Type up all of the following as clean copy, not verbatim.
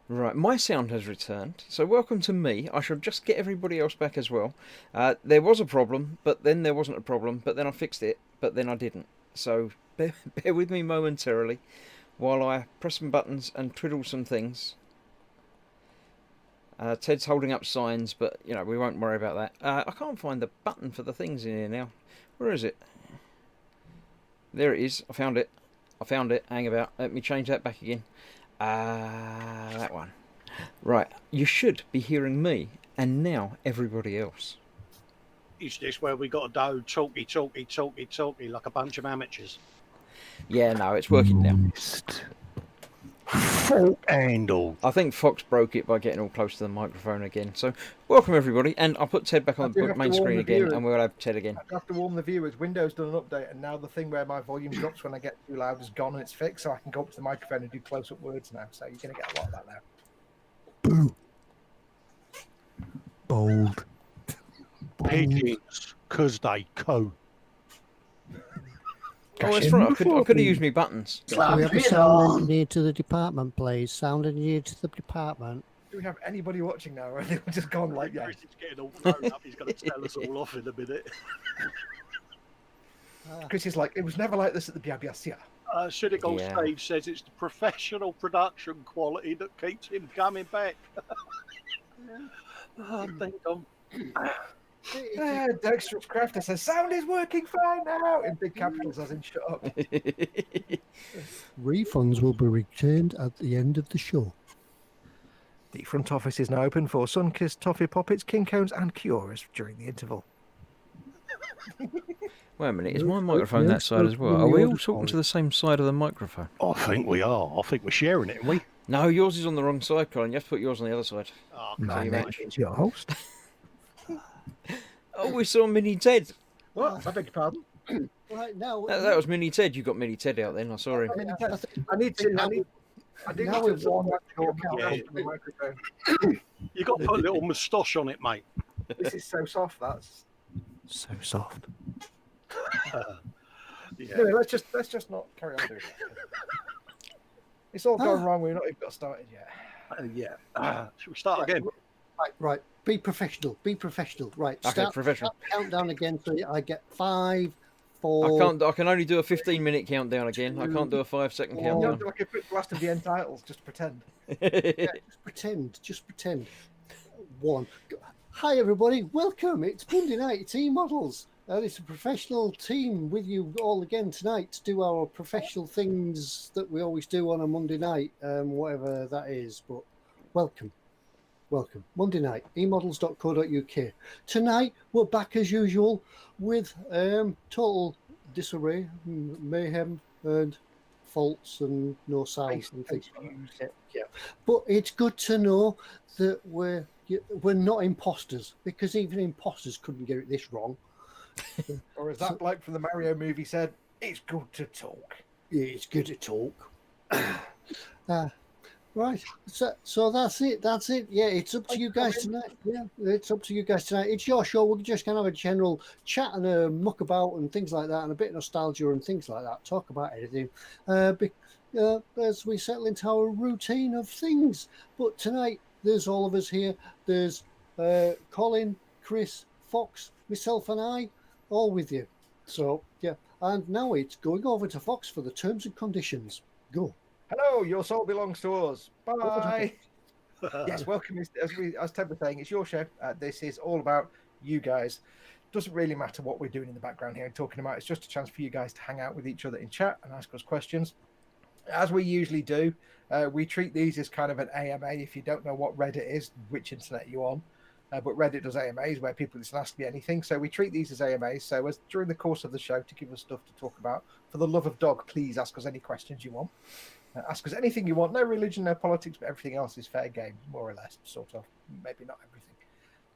Right, my sound has returned. So welcome to me. I shall just get everybody else back as well. There was a problem, but then there wasn't a problem, but then I fixed it, but then I didn't. So bear with me momentarily while I press some buttons and twiddle some things. Ted's holding up signs, but you know we won't worry about that. I can't find the button for the things in here now. Where is it? There it is. I found it. I found it. Hang about. Let me change that back again. That one. Right, you should be hearing me, and now everybody else. Is this where we got to do talky like a bunch of amateurs? Yeah, no, it's working now. Fault handle. I think Foxx broke it by getting all close to the microphone again. So, welcome everybody, and I'll put Ted back on the main screen again, and we'll have Ted again. I have to warn the viewers, Windows done an update, and now the thing where my volume drops when I get too loud is gone and it's fixed, so I can go up to the microphone and do close-up words now. So you're going to get a lot of that now. Boo. Bold. Pigeons, because they co. Oh, that's right. I could have used me buttons. Can we have a sound engineer to the department, please? Sound engineer to the department. Do we have anybody watching now, or are they just gone like, yeah? Chris is getting all thrown up. He's going to tell us all off in a minute. Chris is like, it was never like this at the BBS. Cynic on stage says it's the professional production quality that keeps him coming back. I think I'm... Dexterous Crafter says, sound is working fine now, in big capitals, as in shut up. Refunds will be returned at the end of the show. The front office is now open for Sunkissed, Toffee Poppets, King Cones, and Cures during the interval. Wait a minute, is my microphone that side as well? Are we all talking to the same side of the microphone? I think we are. I think we're sharing it, aren't we? No, yours is on the wrong side, Colin. You have to put yours on the other side. Oh, It's your host. Oh, we saw Mini Ted. What? I beg your pardon? Right now, That was Mini Ted. You got Mini Ted out then. I saw him. I do need to warm up the microphone. You got to put a little moustache on it, mate. This is so soft. That's So soft. Yeah. Anyway, let's just not carry on doing that. It's all gone wrong. We've not even got started yet. Should we start again? Right. Be professional. Be professional. Right. Okay, professional. Countdown again. So I get 5, 4. I can only do a 15-minute countdown again. I can't do a 5-second You countdown. do like a quick blast of the end titles. Just pretend. Just pretend. 1. Hi everybody. Welcome. It's Monday night. It's eModels. It's a professional team with you all again tonight to do our professional things that we always do on a Monday night, whatever that is. But welcome. Monday night, eModels.co.uk. Tonight, we're back as usual with total disarray, mayhem, and faults and no sound and things. Yeah. But it's good to know that we're not imposters, because even imposters couldn't get it this wrong. Or as that bloke from the Mario movie said, it's good to talk. Yeah, it's good to talk. Right, so that's it. Yeah, it's up to you guys tonight. Yeah, it's up to you guys tonight. It's your show. We're just going to have a general chat and a muck about and things like that, and a bit of nostalgia and things like that. Talk about anything as we settle into our routine of things. But tonight, there's all of us here. There's Colin, Chris, Foxx, myself, and I, all with you. So yeah, and now it's going over to Foxx for the terms and conditions. Go. Hello, your soul belongs to us. Bye. Yes, welcome. As Ted was saying, it's your show. This is all about you guys. Doesn't really matter what we're doing in the background here and talking about. It's just a chance for you guys to hang out with each other in chat and ask us questions. As we usually do, we treat these as kind of an AMA. If you don't know what Reddit is, which internet you're on, but Reddit does AMAs where people just ask me anything. So we treat these as AMAs. So as during the course of the show, to give us stuff to talk about, for the love of dog, please ask us any questions you want. Ask us anything you want. No religion, no politics, but everything else is fair game, more or less, sort of. Maybe not everything.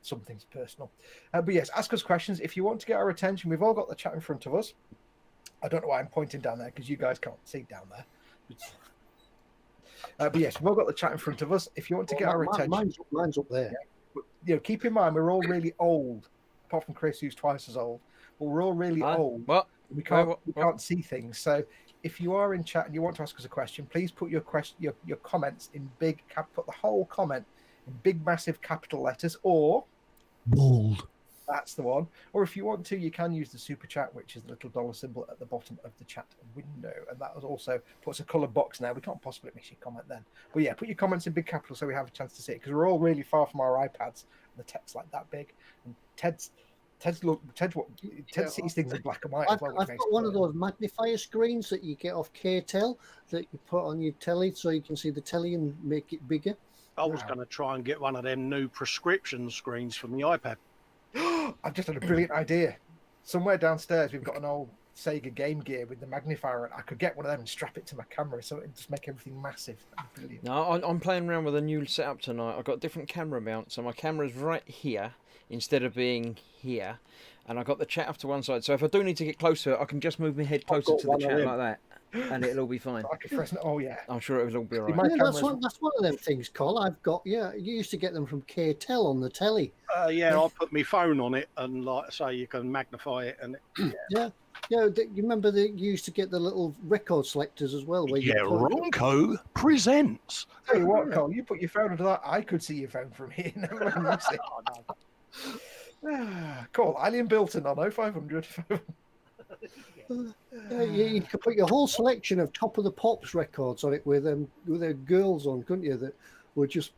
Some things personal. But yes, ask us questions. If you want to get our attention, we've all got the chat in front of us. I don't know why I'm pointing down there, because you guys can't see down there. But yes, we've all got the chat in front of us. If you want to get our attention... Mine's up there. Yeah, but, keep in mind, we're all really old, apart from Chris, who's twice as old. But we're all really old. What? We can't see things. So if you are in chat and you want to ask us a question, please put your comments in big cap. Put the whole comment in big, massive capital letters, or Bold. that's the one. Or if you want to, you can use the super chat, which is the little dollar symbol at the bottom of the chat window, and that also puts a coloured box now. We can't possibly miss your comment then. But yeah, put your comments in big capital so we have a chance to see it, because we're all really far from our iPads and the text like that big. And Ted sees things in black and white as well. I've got one of those magnifier screens that you get off KTEL that you put on your telly so you can see the telly and make it bigger. I was going to try and get one of them new prescription screens from the iPad. I've just had a brilliant idea. Somewhere downstairs, we've got an old Sega Game Gear with the magnifier. I could get one of them and strap it to my camera, so it'd just make everything massive. That'd be brilliant. No, I'm playing around with a new setup tonight. I've got different camera mounts, so my camera's right here instead of being here, and I've got the chat off to one side. So if I do need to get close to it, I can just move my head closer to the chat like that, and it'll all be fine. I could press. Oh yeah, I'm sure it'll all be all My right. Yeah, that's camera's- one of them things, Col. I've got. Yeah, you used to get them from KTEL on the telly. Yeah, I put my phone on it, and like I say, you can magnify it. And Yeah, you remember that you used to get the little record selectors as well. Where Yeah, you put- Ronco presents. Tell you what, Cole, you put your phone under that. I could see your phone from here. Never mind you see. Call Alien Bilton on 0500. Yeah, you could put your whole selection of Top of the Pops records on it with their girls on, couldn't you? That were just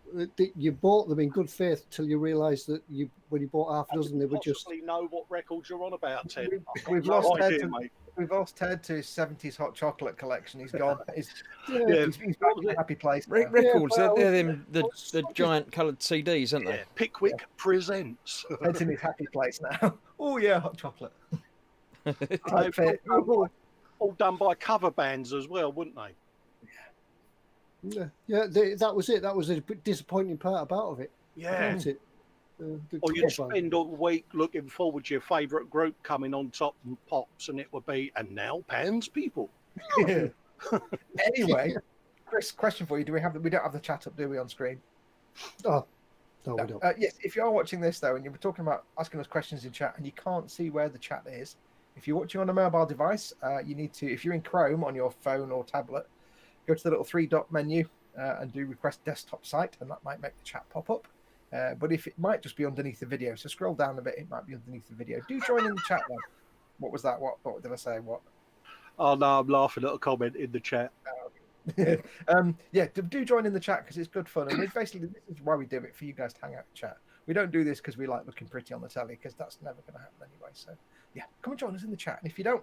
you bought them in good faith till you realised that when you bought half a dozen, they were just. possibly know what records you're on about, Ted. We've No lost Ted. idea, mate. We've lost Ted to his 70s hot chocolate collection. He's gone. He's Yeah. back in a happy place. now. Records, well, they're them, the giant coloured CDs, aren't Yeah, they? Pickwick presents. Ted's in his happy place now. Oh yeah, hot chocolate. They've Type fit. all done by cover bands as well, wouldn't they? Yeah, that was it. That was a bit disappointing part about it. Yeah. Wasn't it? The Or you'd cover. spend all week looking forward to your favourite group coming on top and pops, and it would be, and now Pan's People. Anyway, Chris, question for you: we don't have the chat up, do we, on screen? Oh, no, we don't. Yes. If you are watching this though, and you were talking about asking us questions in chat, and you can't see where the chat is, if you're watching on a mobile device, you need to. If you're in Chrome on your phone or tablet, go to the little three-dot menu and do request desktop site, and that might make the chat pop up. But if it might just be underneath the video, so scroll down a bit, it might be underneath the video. Do join in the chat though. What was that? What did I say? What? Oh no, I'm laughing at a comment in the chat. Yeah, do join in the chat because it's good fun, and this is why we do it, for you guys to hang out and chat. We don't do this because we like looking pretty on the telly, because that's never going to happen anyway. So yeah, come and join us in the chat, and if you don't,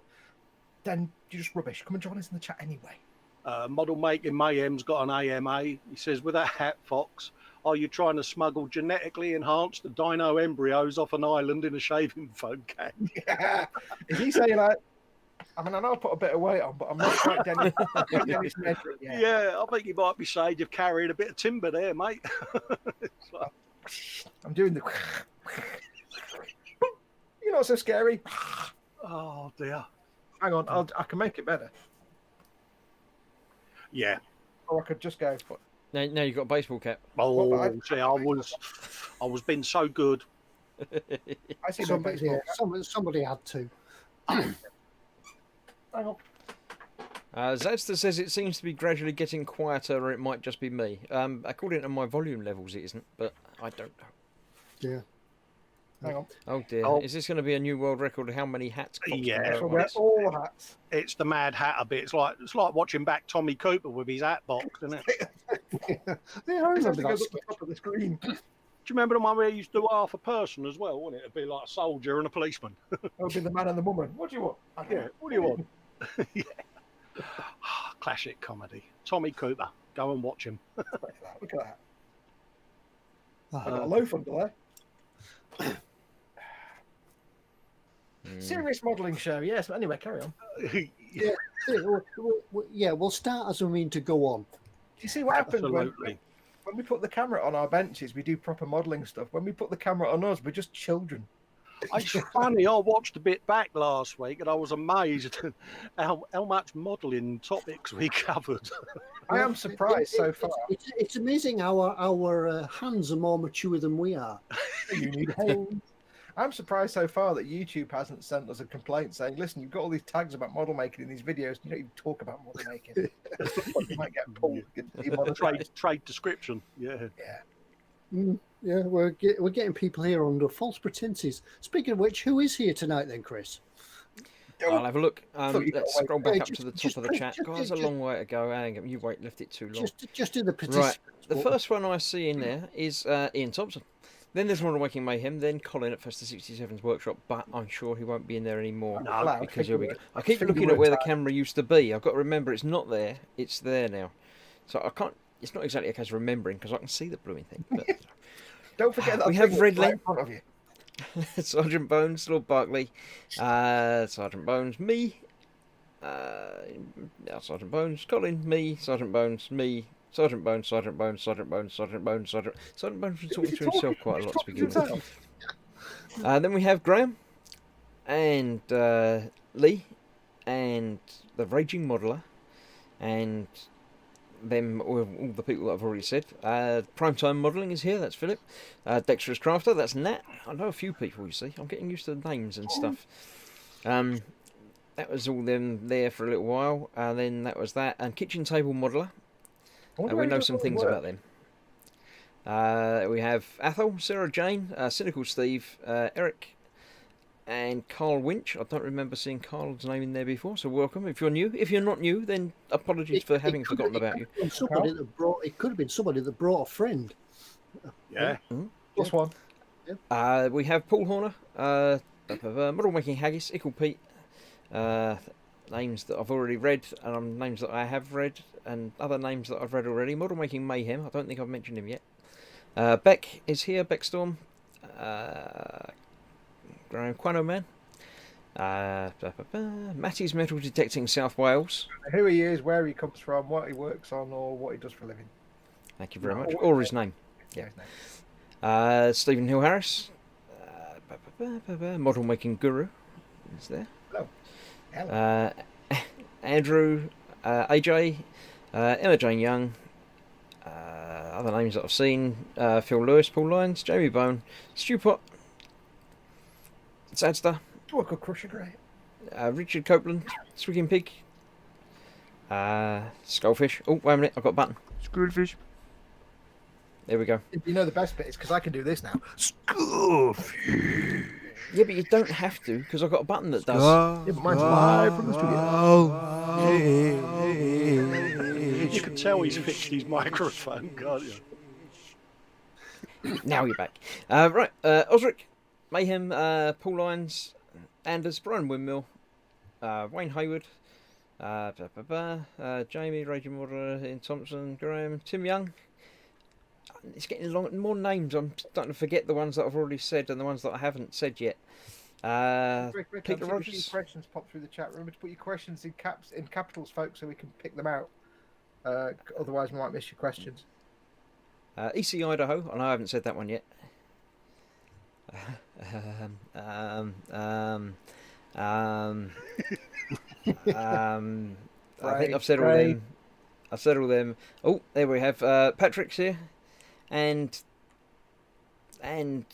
then you're just rubbish. Come and join us in the chat anyway. Modelmaking Mayhem's got an AMA. He says, with that hat, Foxx, are you trying to smuggle genetically enhanced dino embryos off an island in a shaving foam can? Yeah. Is he saying like? I mean, I know I put a bit of weight on, but I'm not quite Dennis Nedry yet. Yeah, I think you might be saying you've carried a bit of timber there, mate. It's like, I'm doing the. You're not so scary. oh dear. Hang on, I can make it better. Yeah. Or I could just go. Now you've got a baseball cap. Oh, Well, see, I was being so good. I see no Somebody, baseball. somebody had to. Hang on. Zadster says it seems to be gradually getting quieter, or it might just be me. According to my volume levels, it isn't, but I don't know. Yeah. Hang on. Oh dear, Oh. is this going to be a new world record of how many hats? Fox Yeah. can wear at So wear once? all the hats. It's the Mad Hatter bit. It's like watching back Tommy Cooper with his hat box, isn't it? Yeah, I This remember has to go that up the sketch. top of the screen. Do you remember the one where he used to do half a person as well, wouldn't it? It'd be like a soldier and a policeman. That would be the man and the woman. What do you want? Yeah, what do you want? Yeah. Classic comedy. Tommy Cooper. Go and watch him. Look at that. Ah, I got a loaf under there. Hmm. Serious modelling show. Yes. But anyway, carry on. yeah, we'll start as we mean to go on. You see what happens Absolutely. when we put the camera on our benches? We do proper modelling stuff. When we put the camera on us, we're just children. It's funny, I watched a bit back last week and I was amazed at how much modelling topics we covered. I am surprised so far. It's amazing how our hands are more mature than we are. You need hands. I'm surprised so far that YouTube hasn't sent us a complaint saying, "Listen, you've got all these tags about model making in these videos. You don't even talk about model making. You might get pulled. Trade description. Yeah. Yeah, we're getting people here under false pretenses. Speaking of which, who is here tonight then, Chris? I'll have a look. thought you Let's got scroll away. back up to the top of the chat. Guys, a long way to go. Hang on, you left it too long. Just do the Right, participants. the first one I see in there is Ian Thompson. Then there's Modelmaking Mayhem. Then Colin at Festa 67's workshop, but I'm sure he won't be in there anymore because he'll be. I keep looking at where the camera used to be. I've got to remember it's not there. It's there now, so I can't. It's not exactly a case of remembering because I can see the blooming thing. But, Don't forget that we have Red right Lane. in front of you. Sergeant Bones, Lord Barkley, Sergeant Bones, me, Sergeant Bones, Colin, me, Sergeant Bones, me, Sergeant Bones, Sergeant Bones, Sergeant Bones, Sergeant Bones, Sergeant Bones was talking to himself quite a lot to begin with. Then we have Graham and Lee and the Raging Modeler and them, all the people that I've already said. Primetime Modelling is here, that's Philip. Dexterous Crafter, that's Nat. I know a few people, you see. I'm getting used to the names and stuff. That was all them there for a little while. Then that was that. And Kitchen Table Modeler. We know some things about them. We have Athol, Sarah Jane, Cynical Steve, Eric, and Carl Winch. I don't remember seeing Carl's name in there before, so welcome. If you're new, if you're not new, then apologies for having forgotten about you. It could have been somebody that brought a friend. Yeah. Plus one. We have Paul Horner, Model Making Haggis, Ickle Pete, names that I've already read, and names that I have read, and other names that I've read already. Model Making Mayhem, I don't think I've mentioned him yet. Beck is here, Beck Storm. Graham Quano Man. Matty's Metal Detecting South Wales. Who he is, where he comes from, what he works on, or what he does for a living. Thank you very much. Or his name. Yeah, his name. Stephen Hill Harris. Model Making Guru is there. Hello. Andrew, AJ, Emma Jane Young. Other names that I've seen: Phil Lewis, Paul Lyons, Jamie Bone, Stu Pot, Sadster, Work Crusher Grey. Richard Copeland, Swigging Pig, Skullfish. Oh, wait a minute, I've got a button. Skullfish. There we go. You know the best bit is because I can do this now. Skullfish. Yeah, but you don't have to because I've got a button that does. Yeah, but mine's live from the studio. You can tell he's fixed his microphone, can't you? Now you're back. Right, Osric, Mayhem, Paul Lyons, Anders, Brian Windmill, Wayne Hayward, Jamie, Raging Water, Ian Thompson, Graham, Tim Young. It's getting more names. I'm starting to forget the ones that I've already said and the ones that I haven't said yet. Rick, Peter Your Rogers. questions pop through the chat. Remember to put your questions in capitals, folks, so we can pick them out. Otherwise, we might miss your questions. EC Idaho, and I haven't said that one yet. I think I've said all them. I've said all them. Oh, there we have Patrick's here, and I'm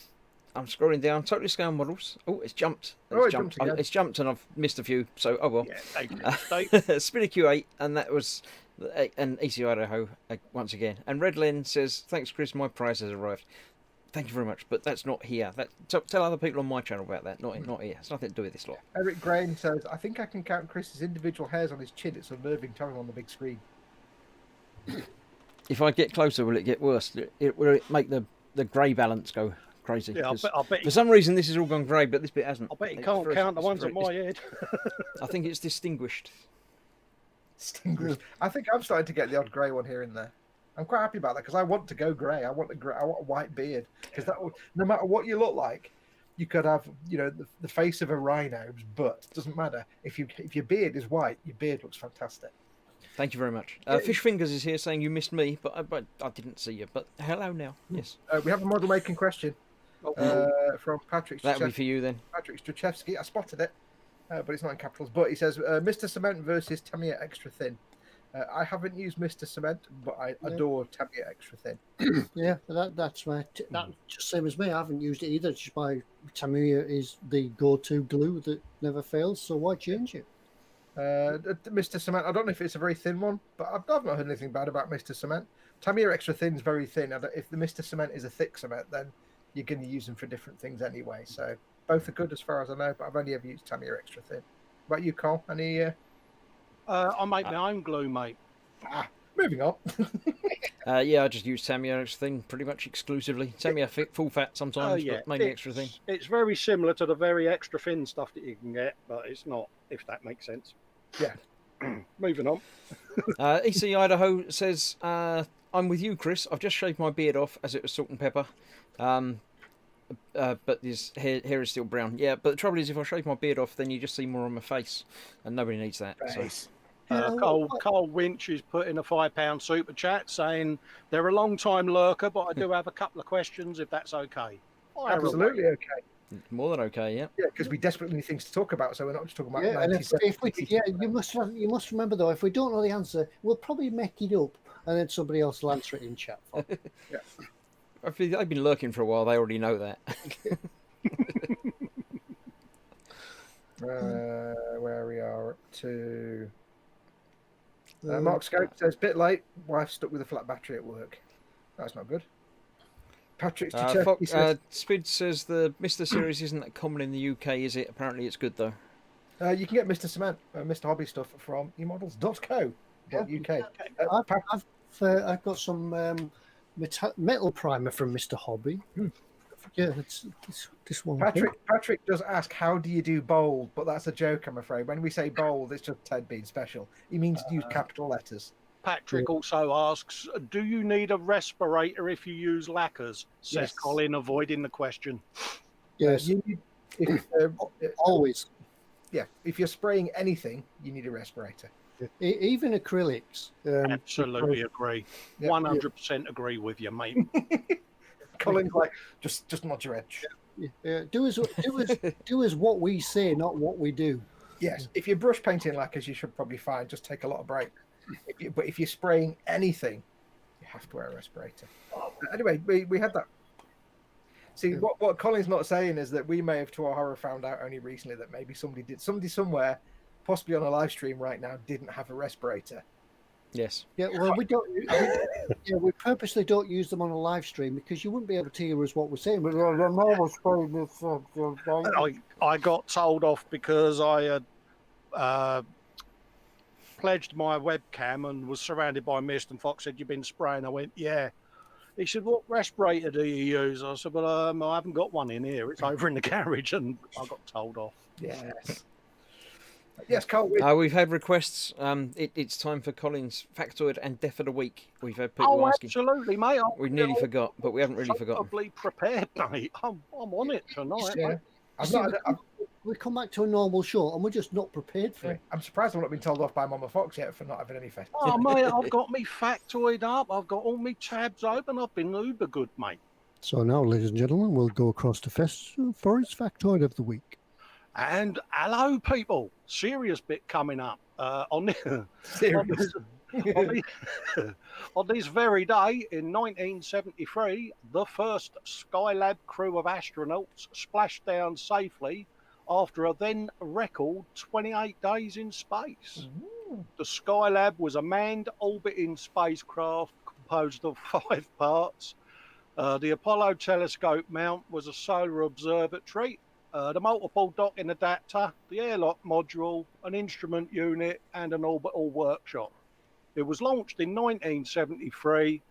scrolling down. Totally Scale Models. Oh, it's jumped. It's jumped, and I've missed a few. So oh well. Yeah, Spinner Q8, and that was an EC Idaho once again. And Redlen says, "Thanks, Chris. My prize has arrived." Thank you very much, but that's not here. Tell other people on my channel about that. Not here. It's nothing to do with this lot. Eric Graham says, "I think I can count Chris's individual hairs on his chin. It's unnerving to him on the big screen." If I get closer, will it get worse? Will it make the grey balance go crazy? Yeah, I bet for some reason this has all gone grey, but this bit hasn't. I bet you can't count the ones on my head. I think it's distinguished. I think I'm starting to get the odd grey one here and there. I'm quite happy about that because I want to go grey. I want a white beard because no matter what you look like, you could have the face of a rhino, but it doesn't matter if your beard is white. Your beard looks fantastic. Thank you very much. Fish Fingers is here saying you missed me, but I didn't see you. But hello now. Yes. We have a model making question from Patrick. That would be for you then. Patrick Strachewski. I spotted it, but it's not in capitals. But he says, Mr. Cement versus Tamiya Extra Thin. I haven't used Mr. Cement, but I adore Tamiya Extra Thin. Yeah, that's my that just same as me. I haven't used it either. Just my Tamiya is the go-to glue that never fails. So why change it? Mr. Cement, I don't know if it's a very thin one, but I've not heard anything bad about Mr. Cement. Tamiya Extra Thin is very thin. If the Mr. Cement is a thick cement, then you're going to use them for different things anyway. So both are good as far as I know, but I've only ever used Tamiya Extra Thin. What about you, Cole? Any? I make my own glue, mate. Moving on. Yeah, I just use Tamiya Extra Thin pretty much exclusively. Tamiya full fat sometimes, but mainly Extra Thin. It's very similar to the very extra thin stuff that you can get, but it's not, if that makes sense. Yeah. Moving on. EC Idaho says, I'm with you, Chris. I've just shaved my beard off as it was salt and pepper. But his hair is still brown. Yeah, but the trouble is, if I shave my beard off, then you just see more on my face, and nobody needs that. So. Cole Winch is putting a £5 super chat saying they're a long time lurker, but I do have a couple of questions if that's okay. Absolutely okay. More than okay, yeah. Yeah, because we desperately need things to talk about, so we're not just talking about. Yeah, and you must remember though, if we don't know the answer, we'll probably make it up, and then somebody else will answer it in chat. Yeah. If they've been lurking for a while, they already know that. Where we are up to. Mark Scope says, bit late, wife stuck with a flat battery at work. That's not good. Patrick's Spid says the Mr. Series isn't that common in the UK, is it? Apparently it's good, though. You can get Mr. Cement, Mr. Hobby stuff from eModels.co.uk. I've got some metal primer from Mr. Hobby. Yeah, it's this one. Patrick does ask, how do you do bold? But that's a joke, I'm afraid. When we say bold, it's just Ted being special. He means use capital letters. Patrick also asks, do you need a respirator if you use lacquers? Says Colin, avoiding the question. Yes. Always. Yeah, if you're spraying anything, you need a respirator. Even acrylics. Absolutely agree. 100% agree with you, mate. Colin's like, just nod your edge. Yeah. Do as what we say, not what we do. Yes, if you're brush painting lacquers, you should probably find just take a lot of break. But if you're spraying anything, you have to wear a respirator. Anyway, we had that. See, what Colin's not saying is that we may have, to our horror, found out only recently that maybe somebody somewhere, possibly on a live stream right now, didn't have a respirator. Yes. Yeah. Well, we don't. We purposely don't use them on a live stream because you wouldn't be able to hear us what we're saying. But I got told off because I had pledged my webcam and was surrounded by mist, and Foxx said, "You've been spraying." I went, "Yeah." He said, "What respirator do you use?" I said, "Well, I haven't got one in here. It's over in the garage," and I got told off. Yes. Yes, Carl. We've had requests. It's time for Colin's factoid and death of the week. We've had people asking. Absolutely, mate. We nearly forgot, but we haven't really forgotten. Probably prepared, mate. I'm on it tonight. Yeah. We come back to a normal show and we're just not prepared for it. I'm surprised I've not been told off by Mama Foxx yet for not having any fest. Oh, mate, I've got me factoid up. I've got all my tabs open. I've been uber good, mate. So now, ladies and gentlemen, we'll go across to Festa for his factoid of the week. And hello, people. Serious bit coming up on this very day in 1973. The first Skylab crew of astronauts splashed down safely after a then record 28 days in space. Ooh. The Skylab was a manned orbiting spacecraft composed of 5 parts. The Apollo telescope mount was a solar observatory. The multiple docking adapter, the airlock module, an instrument unit, and an orbital workshop. It was launched in 1973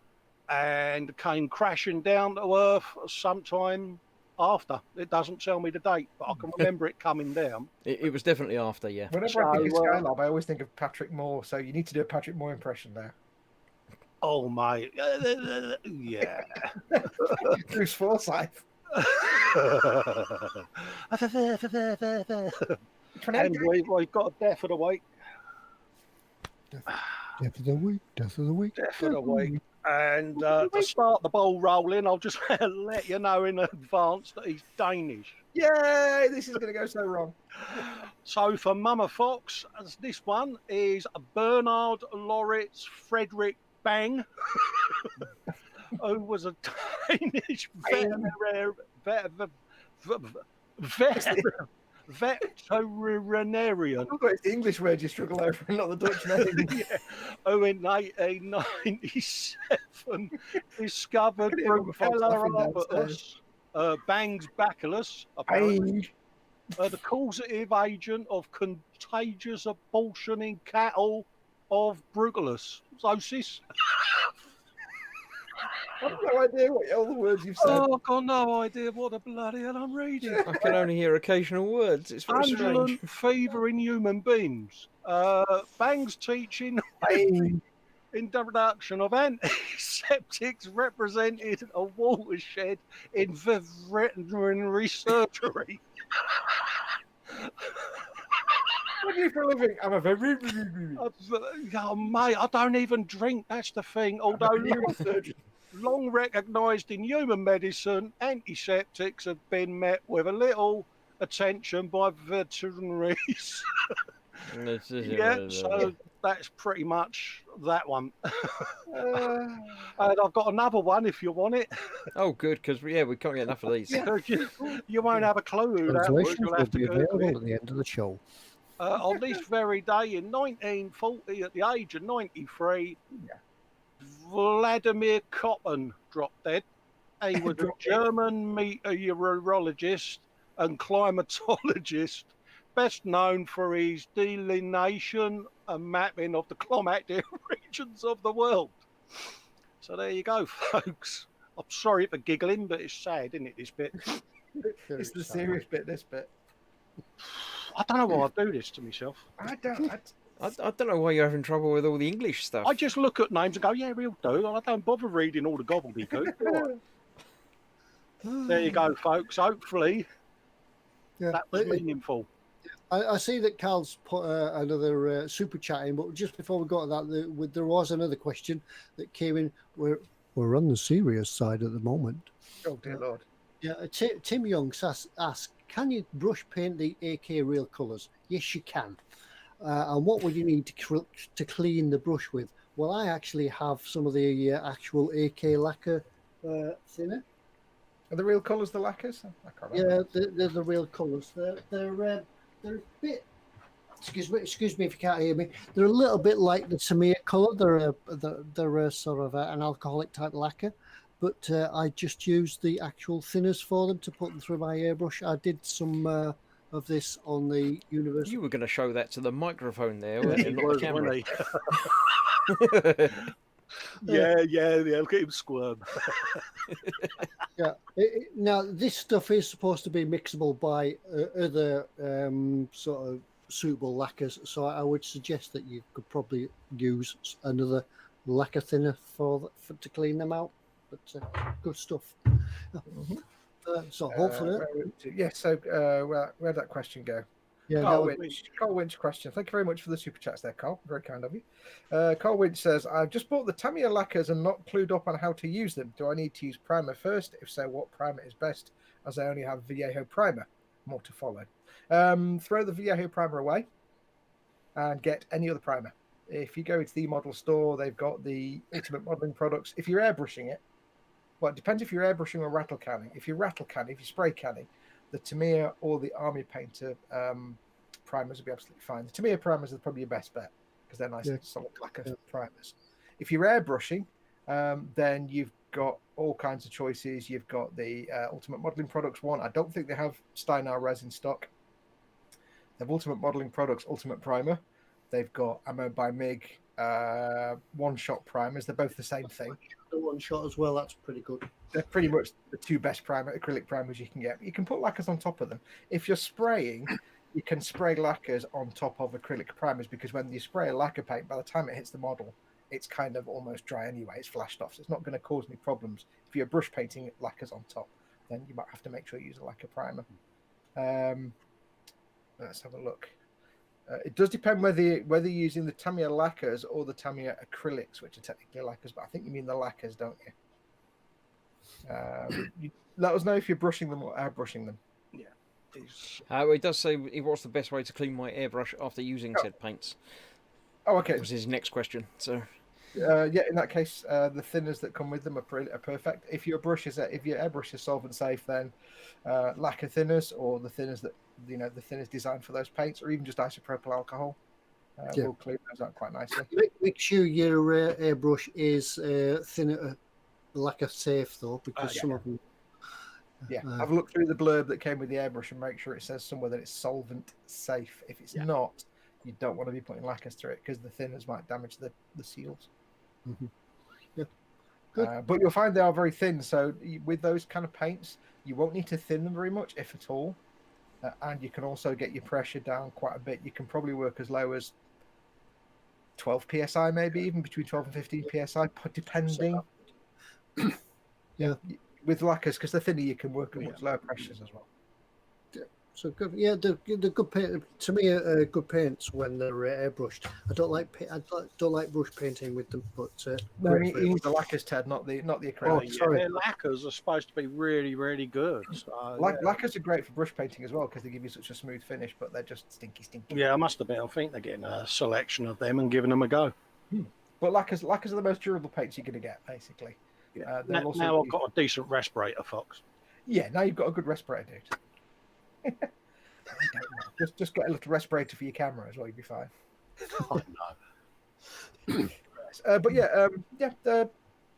and came crashing down to Earth sometime after. It doesn't tell me the date, but I can remember it coming down. It was definitely after, yeah. Whenever I think of Skylab, I always think of Patrick Moore, so you need to do a Patrick Moore impression there. Oh, mate. Yeah. Bruce Forsyth. And we've got a death of the week. Death of the week. Death of the week. Death of the week. And to start the ball rolling, I'll just let you know in advance that he's Danish. Yay! This is going to go so wrong. So for Mama Fox, this one is Bernard Lauritz Frederick Bang, who was a Danish veterinarian. I've got the English word you struggle over, not the Dutch name. Yeah, who in 1897 discovered Brucellosaurus, Bang's bacillus, apparently, the causative agent of contagious abortion in cattle of brucellosis. I've no idea what all the words you've said. Oh, I've got no idea what the bloody hell I'm reading. I can only hear occasional words. It's very strange. Undulant fever in human beings. Bang's teaching introduction of antiseptics represented a watershed in veterinary surgery. What do you for a living? I'm a very... Oh, mate, I don't even drink. That's the thing. Although long recognised in human medicine, antiseptics have been met with a little attention by veterinaries. Yeah, so that's pretty much that one. And I've got another one if you want it. Oh, good, because we can't get enough of these. You won't have a clue who that was. You'll have to be Google available it. at the end of the show. On this very day in 1940, at the age of 93, Vladimir Koppen dropped dead. He was a German meteorologist and climatologist, best known for his delineation and mapping of the climatic regions of the world. So there you go, folks. I'm sorry for giggling, but it's sad, isn't it, this bit? It's the serious bit, this bit. I don't know why I do this to myself. I don't know why you're having trouble with all the English stuff. I just look at names and go, yeah, we'll do. I don't bother reading all the gobbledygook. There you go, folks. Hopefully, that was meaningful. I see that Carl's put another super chat in, but just before we got to that, there was another question that came in. We're on the serious side at the moment. Oh, dear Lord. Yeah, Tim Young asked, can you brush paint the AK real colours? Yes, you can. And what would you need to clean the brush with? Well, I actually have some of the actual AK lacquer thinner. Are the real colours the lacquers? I can't remember. Yeah, they're the real colours. They're a bit. Excuse me if you can't hear me. They're a little bit like the Tamiya colour. They're a sort of an alcoholic type lacquer, but I just used the actual thinners for them to put them through my airbrush. I did some of this on the university. You were going to show that to the microphone there, weren't you? Not the camera. Yeah. Look at him squirm. Yeah. Now, this stuff is supposed to be mixable by other sort of suitable lacquers, so I would suggest that you could probably use another lacquer thinner for to clean them out. But good stuff. Mm-hmm. So hopefully, So where'd that question go? yeah. Carl Winch question. Thank you very much for the super chats there, Carl. Very kind of you. Carl Winch says, I've just bought the Tamiya lacquers and not clued up on how to use them. Do I need to use primer first? If so, what primer is best? As I only have Vallejo primer. More to follow. Throw the Vallejo primer away and get any other primer. If you go into the eModels store, they've got the Ultimate Modeling products. If you're airbrushing it, well, it depends if you're airbrushing or rattle canning. If you're rattle canning, if you're spray canning, the Tamiya or the Army Painter primers will be absolutely fine. The Tamiya primers are probably your best bet because they're nice and solid lacquer primers. If you're airbrushing, then you've got all kinds of choices. You've got the Ultimate Modeling Products one. I don't think they have Steinar resin stock. They have Ultimate Modeling Products Ultimate Primer. They've got Ammo by MIG one-shot primers. They're both the same thing. The one shot as well. That's pretty good. They're pretty much the two best acrylic primers you can get. You can put lacquers on top of them. If you're spraying, you can spray lacquers on top of acrylic primers because when you spray a lacquer paint, by the time it hits the model, it's kind of almost dry anyway. It's flashed off, so it's not going to cause any problems. If you're brush painting lacquers on top, then you might have to make sure you use a lacquer primer. Let's have a look. It does depend whether you're using the Tamiya lacquers or the Tamiya acrylics, which are technically lacquers, but I think you mean the lacquers, don't you? Let us know if you're brushing them or airbrushing them. Yeah. Well, he does say what's the best way to clean my airbrush after using said paints. Oh, okay. Was his next question. So. Yeah, in that case, the thinners that come with them are perfect. If your airbrush is solvent safe, then lacquer thinners or the thinners that the thinners designed for those paints, or even just isopropyl alcohol, will clean those out quite nicely. Make sure your airbrush is thinner, lacquer safe though, because some of them. Yeah, have a look through the blurb that came with the airbrush and make sure it says somewhere that it's solvent safe. If it's not, you don't want to be putting lacquers through it because the thinners might damage the seals. Mm-hmm. Yeah. Good. But you'll find they are very thin. So with those kind of paints, you won't need to thin them very much, if at all. And you can also get your pressure down quite a bit. You can probably work as low as 12 psi, maybe even between 12 and 15 psi, depending. Yeah. With lacquers, because the thinner you can work at much lower pressures as well. So good, yeah. The good paint to me are good paints when they're airbrushed. I don't like brush painting with them, but No, I mean, you use the lacquers, Ted, not the acrylic. Oh, sorry. Their lacquers are supposed to be really, really good. So, Lacquers are great for brush painting as well because they give you such a smooth finish, but they're just stinky. Yeah, I must admit, I think they're getting a selection of them and giving them a go. But lacquers are the most durable paints you're going to get, basically. Yeah. Now I've got a decent respirator, Foxx. Yeah, now you've got a good respirator, dude. just get a little respirator for your camera as well. You'll be fine. I know. But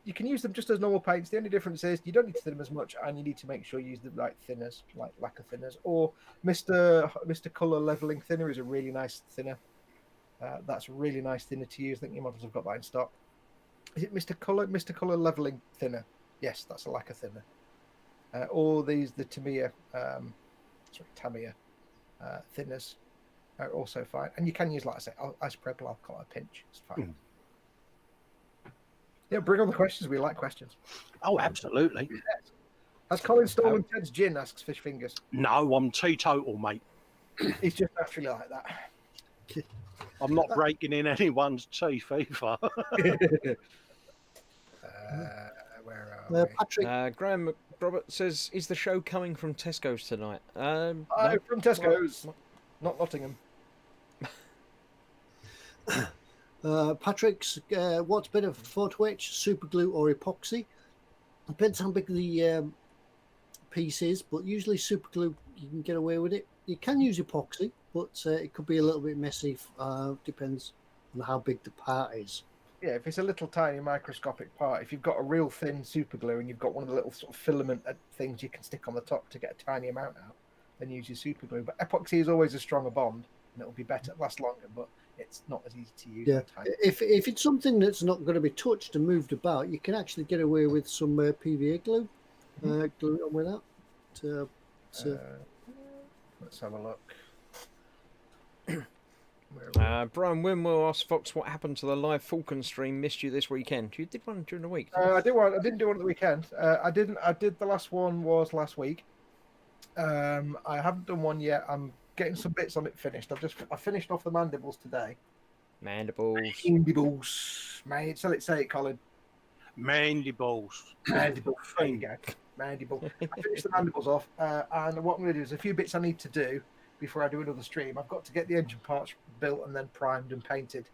you can use them just as normal paints. The only difference is you don't need to thin them as much, and you need to make sure you use the right thinners, like lacquer thinners, or Mr. Color Leveling Thinner is a really nice thinner. That's a really nice thinner to use. I think eModels have got that in stock. Is it Mr. Color Leveling Thinner? Yes, that's a lacquer thinner. Or the Tamiya thinners are also fine. And you can use, like I say, isopropyl alcohol a pinch. It's fine. Yeah, bring on the questions. We like questions. Oh, absolutely. Yes. Has Colin stolen Ted's gin? Asks Fish Fingers. No, I'm teetotal, mate. He's just naturally like that. I'm not breaking in anyone's teeth either. Where are we? Patrick, Graham Robert says, "Is the show coming from Tesco's tonight?" No. From Tesco's, not Nottingham. Patrick's what's better for photo etch, super glue or epoxy? Depends how big the piece is, but usually super glue you can get away with it. You can use epoxy, but it could be a little bit messy. Depends on how big the part is. Yeah, if it's a little tiny microscopic part, if you've got a real thin super glue and you've got one of the little sort of filament things you can stick on the top to get a tiny amount out, then use your super glue. But epoxy is always a stronger bond and it'll be better, last longer, but it's not as easy to use. Yeah, if it's something that's not going to be touched and moved about, you can actually get away with some PVA glue. Glue it on with that. Let's have a look. Brian Winwell asked Foxx what happened to the live Falcon stream. Missed you this weekend. You did one during the week. I didn't do one at the weekend. I did the last one was last week. I haven't done one yet. I'm getting some bits on it finished. I finished off the mandibles today. Mandibles. Mate, say it, Colin. Mandibles. Mandible. There you go. Mandible. I finished the mandibles off, and what I'm going to do is a few bits I need to do before I do another stream. I've got to get the engine parts built and then primed and painted,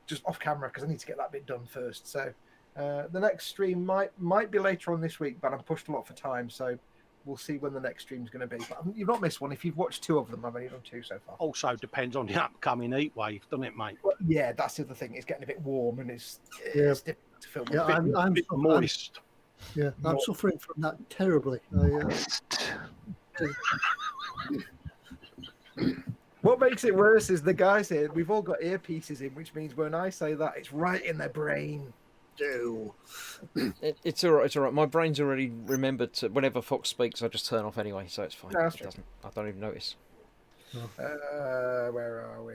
just off camera because I need to get that bit done first. So the next stream might be later on this week, but I'm pushed a lot for time, so we'll see when the next stream's going to be. But you've not missed one. If you've watched 2 of them, I've only done 2 so far. Also depends on the upcoming heat wave, doesn't it, mate? Well, yeah, that's the other thing. It's getting a bit warm and it's difficult to film. Yeah, I'm bit moist. I'm suffering from that terribly. What makes it worse is the guys here, we've all got earpieces in, which means when I say that, it's right in their brain. It's all right. It's all right. My brain's already remembered to, whenever Foxx speaks, I just turn off anyway, so it's fine. No, that's I don't even notice. Where are we?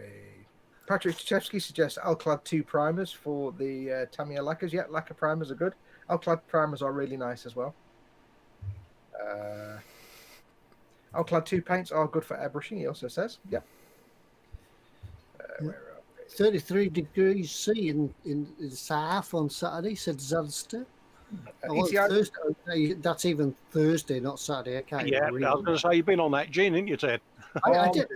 Patrick Stachewski suggests Alclad 2 primers for the Tamiya lacquers. Yeah, lacquer primers are good. Alclad primers are really nice as well. Alclad 2 paints are good for airbrushing, he also says. Yeah. where are we? 33 degrees C in South on Saturday, said Zadster. Oh, ECI, Thursday, that's even Thursday, not Saturday. I can't Yeah, even read. I was going to say you've been on that gin, haven't you, Ted? I did.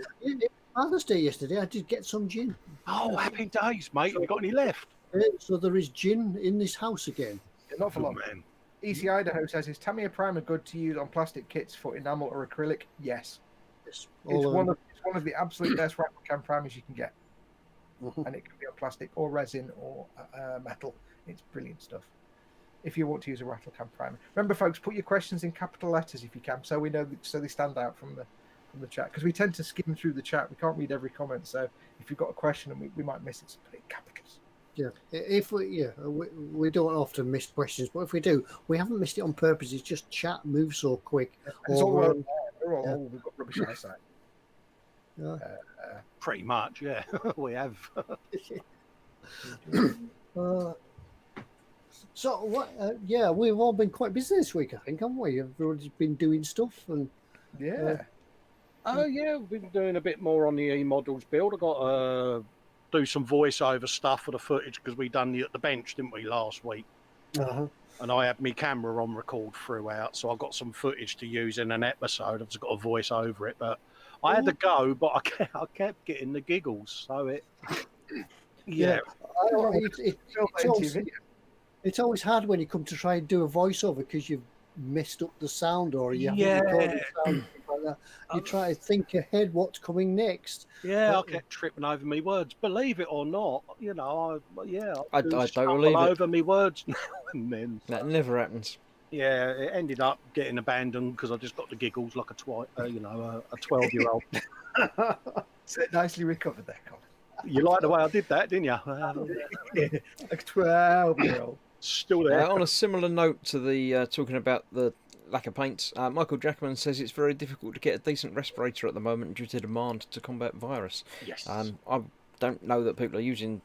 Father's Day yesterday. I did get some gin. Oh, happy days, mate. Have you got any left? So there is gin in this house again. not for Good long. man. EC Idaho says, is Tamiya primer good to use on plastic kits for enamel or acrylic? Yes. Yes, It's one of the absolute best rattle can primers you can get. And it can be on plastic or resin or metal. It's brilliant stuff. If you want to use a rattle can primer. Remember, folks, put your questions in capital letters if you can, so we know, so they stand out from the chat. Because we tend to skim through the chat. We can't read every comment. So if you've got a question and we might miss it, so put it in capitals. Yeah, if we don't often miss questions, but if we do, we haven't missed it on purpose. It's just chat moves so quick. It's all we've got rubbish eyesight. Yeah. Pretty much, yeah. We have. So what? Yeah, we've all been quite busy this week, I think, haven't we? Everybody's been doing stuff, and Yeah. Oh, yeah, we've been doing a bit more on the eModels build. I got to do some voiceover stuff for the footage because we done the bench, didn't we, last week? And I had my camera on record throughout, so I got some footage to use in an episode. I've just got to voice over it, but I had to go, but I kept getting the giggles, so it. Yeah. It's always hard when you come to try and do a voiceover because you've messed up the sound or you haven't recorded sound. Like that. You try to think ahead what's coming next. Yeah, I kept tripping over me words. Believe it or not, you know, I don't believe it. Over me words now and then. That never happens. Yeah, it ended up getting abandoned because I just got the giggles like a 12-year-old. Nicely recovered there, Colin. You like the way I did that, didn't you? Like a 12-year-old. Still there. On a similar note to the talking about the lack of paints, Michael Jackman says it's very difficult to get a decent respirator at the moment due to demand to combat virus. Yes. I don't know that people are using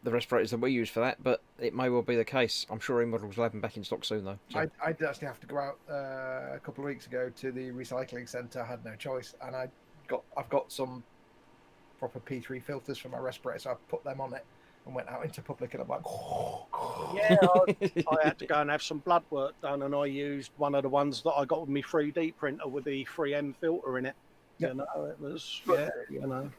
the respirators that we use for that, but it may well be the case. I'm sure eModels will have them back in stock soon, though. So. I did actually have to go out a couple of weeks ago to the recycling centre. I had no choice, and I've got some proper P3 filters for my respirator, so I put them on it and went out into public, and I'm like, yeah, I had to go and have some blood work done, and I used one of the ones that I got with my 3D printer with the 3M filter in it. Yeah. You know, it was, you know.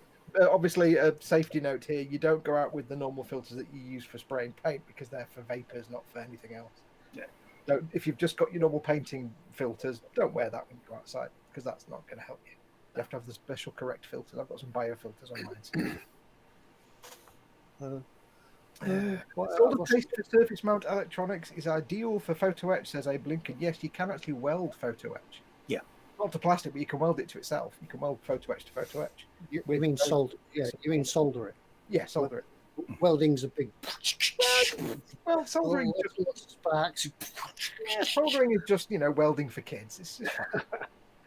Obviously, a safety note here: you don't go out with the normal filters that you use for spraying paint because they're for vapors, not for anything else. Yeah. So if you've just got your normal painting filters, don't wear that when you go outside because that's not going to help you. You have to have the special correct filters. I've got some bio filters on mine. Solder paste for surface mount electronics is ideal for photo etch, says A Blinker. Yes, you can actually weld photo etch. Yeah. Not to plastic, but you can weld it to itself. You can weld photo etch to photo etch. You mean solder? Yeah, you mean solder it? Yeah, solder it. Welding's a big. Well, soldering sparks. Yeah, soldering is just welding for kids. It's just fun.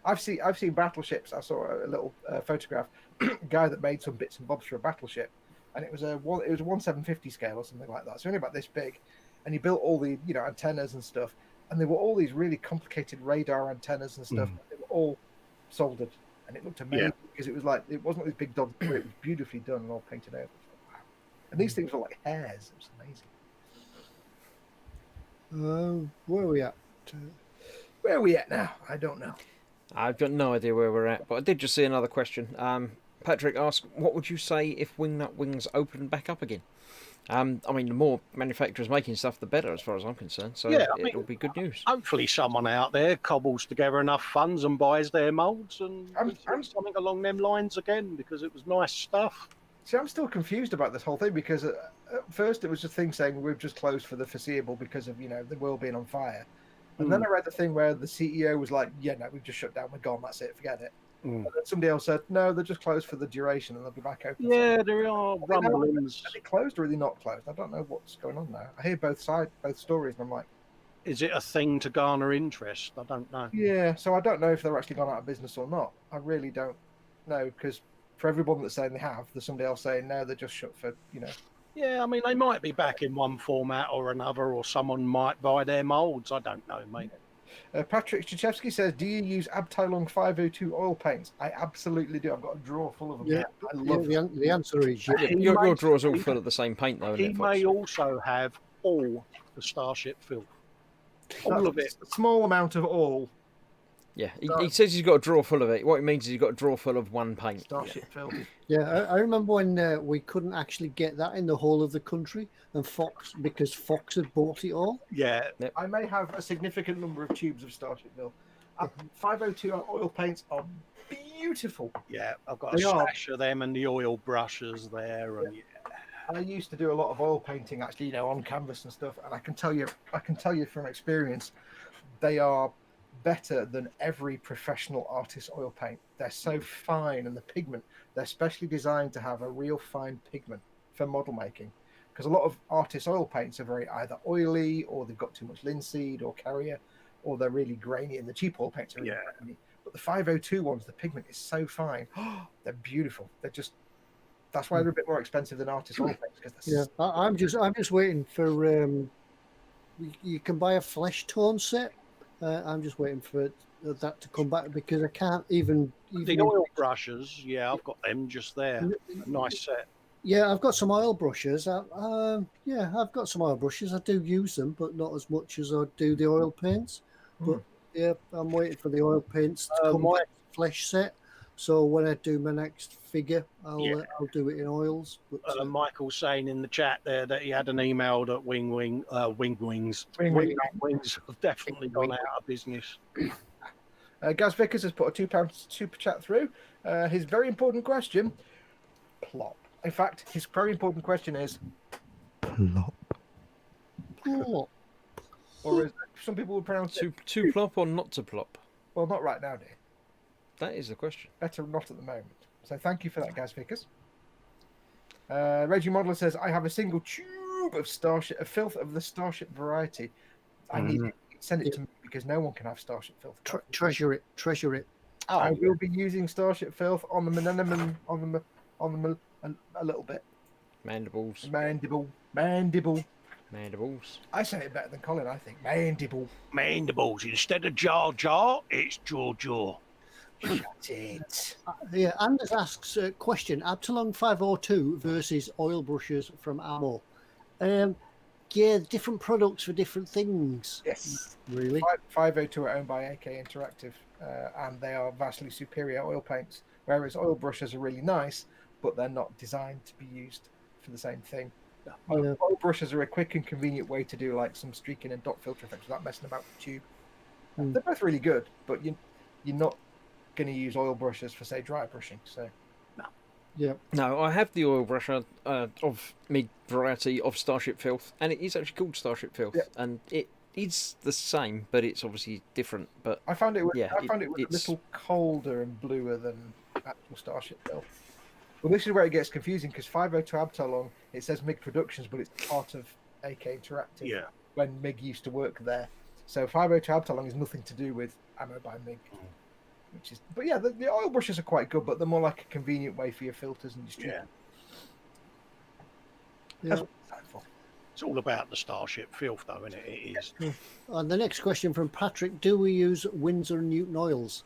I've seen battleships. I saw a little photograph, a guy that made some bits and bobs for a battleship, and it was a 1/750 scale or something like that. So only about this big, and he built all the antennas and stuff, and there were all these really complicated radar antennas and stuff. They were all soldered, and it looked amazing because it was like it wasn't this big dot, but it was beautifully done and all painted over. Wow! And these things were like hairs. It was amazing. Where are we at? Where are we at now? I don't know. I've got no idea where we're at, but I did just see another question. Patrick asked, what would you say if Wingnut Wings opened back up again? I mean, the more manufacturers making stuff, the better, as far as I'm concerned. So it'll be good news. Hopefully someone out there cobbles together enough funds and buys their moulds and something along them lines again, because it was nice stuff. See, I'm still confused about this whole thing because at first it was a thing saying we've just closed for the foreseeable because of, the world being on fire. And then I read the thing where the CEO was like, yeah, no, we've just shut down, we're gone, that's it, forget it. And then somebody else said, no, they're just closed for the duration and they'll be back open. Yeah, there are rumblings. Are they closed or are they not closed? I don't know what's going on now. I hear both stories, and I'm like... Is it a thing to garner interest? I don't know. Yeah, so I don't know if they're actually gone out of business or not. I really don't know, because for everyone that's saying they have, there's somebody else saying, no, they're just shut for, Yeah, I mean, they might be back in one format or another, or someone might buy their moulds. I don't know, mate. Patrick Szczechewski says, "Do you use Abteilung 502 oil paints?" I absolutely do. I've got a drawer full of them. Yeah, I love yeah, the answer is yeah. Yeah, He your may- drawers all he- full of the same paint, though, He isn't it, may Fox? also have all the Starship filth. All of it. A small amount of all Yeah, he says he's got a drawer full of it. What it means is he's got a drawer full of one paint. Starship filth. Yeah, I remember when we couldn't actually get that in the whole of the country, and because Foxx had bought it all. Yeah. I may have a significant number of tubes of Starship filth. 502 oil paints are beautiful. Yeah, I've got They a are. stash of them and the oil brushes there. And I used to do a lot of oil painting, actually, on canvas and stuff, and I can tell you from experience, they are better than every professional artist oil paint. They're so fine, and the pigment, they're specially designed to have a real fine pigment for model making. Because a lot of artist oil paints are very either oily, or they've got too much linseed or carrier, or they're really grainy, and the cheap oil paints are really grainy. But the 502 ones, the pigment is so fine. They're beautiful. That's why they're a bit more expensive than artist oil paints. Yeah, I'm just waiting for. You can buy a flesh tone set. I'm just waiting for that to come back because I can't even the oil brushes, yeah, I've got them just there. A nice set. Yeah, I've got some oil brushes. I've got some oil brushes. I do use them, but not as much as I do the oil paints. But yeah, I'm waiting for the oil paints to come back to flesh set. So when I do my next figure, I'll do it in oils. But, Michael's saying in the chat there that he had an email that Wings have definitely gone out of business. Gaz Vickers has put a £2 super chat through. His very important question, plop. In fact, his very important question is Plop. oh, or as some people would pronounce it. To plop or not to plop? Well, not right now, dear. That is the question. Better not at the moment. So thank you for that, Gaz Vickers. Reggie Modeler says, "I have a single tube of filth of the Starship variety. I need it. Send it to me because no one can have Starship filth. treasure it. I will be using Starship filth on the mandible a little bit. Mandibles. Mandible. I say it better than Colin, I think. Mandibles. Instead of jaw jaw, it's jaw jaw. That's it. Yeah, Anders asks a question: Abteilung 502 versus oil brushes from Ammo. Yeah, different products for different things. Yes. Really. 502 are owned by AK Interactive, and they are vastly superior oil paints. Whereas oil brushes are really nice, but they're not designed to be used for the same thing. Oil brushes are a quick and convenient way to do like some streaking and dot filter effects without messing about with the tube. They're both really good, but you're not going to use oil brushes for, say, dry brushing. So No, I have the oil brush of mid variety of Starship Filth, and it is actually called Starship Filth, and it is the same, but it's obviously different. But I found it was it's a little colder and bluer than actual Starship Filth. Well, this is where it gets confusing because 502 Abteilung, it says MiG Productions, but it's part of AK Interactive. Yeah. When MiG used to work there, so 502 Abteilung is nothing to do with Ammo by MiG. But yeah, the oil brushes are quite good, but they're more like a convenient way for your filters and your streak. Yeah. It's all about the Starship filth, though, isn't it? It is. And the next question from Patrick: do we use Winsor and Newton oils?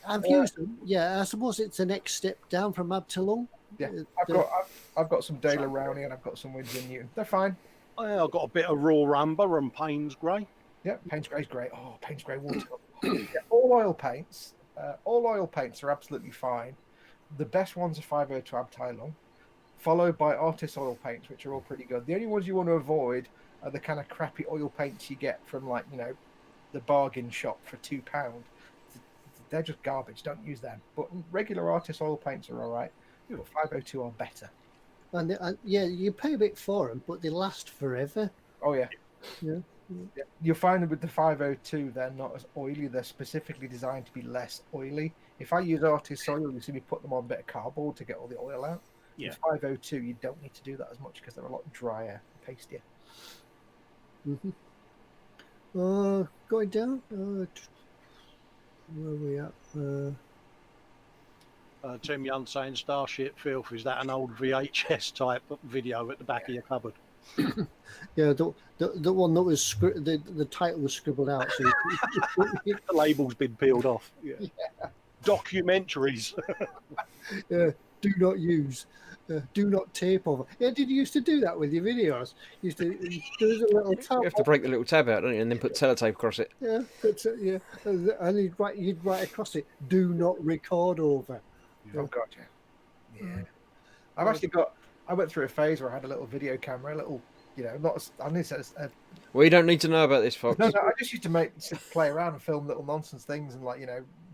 I've used them. Yeah, I suppose it's the next step down from Abteilung. Yeah, I've got some Dale Rowney and I've got some Winsor and Newton. They're fine. I've got a bit of raw umber and Payne's grey. Yeah, Payne's grey's great. Oh, Payne's grey water. All oil paints are absolutely fine. The best ones are 502 Abteilung, followed by artist oil paints, which are all pretty good. The only ones you want to avoid are the kind of crappy oil paints you get from, like, the bargain shop for £2. They're just garbage. Don't use them. But regular artist oil paints are all right. But 502 are better. And yeah, you pay a bit for them, but they last forever. Oh yeah. Yeah. Yeah. You'll find that with the 502, they're not as oily. They're specifically designed to be less oily. If I use artist oil, you see me put them on a bit of cardboard to get all the oil out. Yeah. With 502, you don't need to do that as much because they're a lot drier and pastier. Going down. Where are we at? Tim Young saying Starship filth. Is that an old VHS type video at the back of your cupboard? Yeah, the one that was the title was scribbled out. So The label's been peeled off. Yeah. Documentaries. do not use, do not tape over. Yeah, did you used to do that with your videos? There was a little tab. You have to break the little tab out, don't you, and then put sellotape across it. Yeah, yeah, and you'd write across it, "Do not record over." Oh god, yeah. I've actually I went through a phase where I had a little video camera, a little, not. I need to say, Well, you don't need to know about this, Fox. no, I just used to play around and film little nonsense things and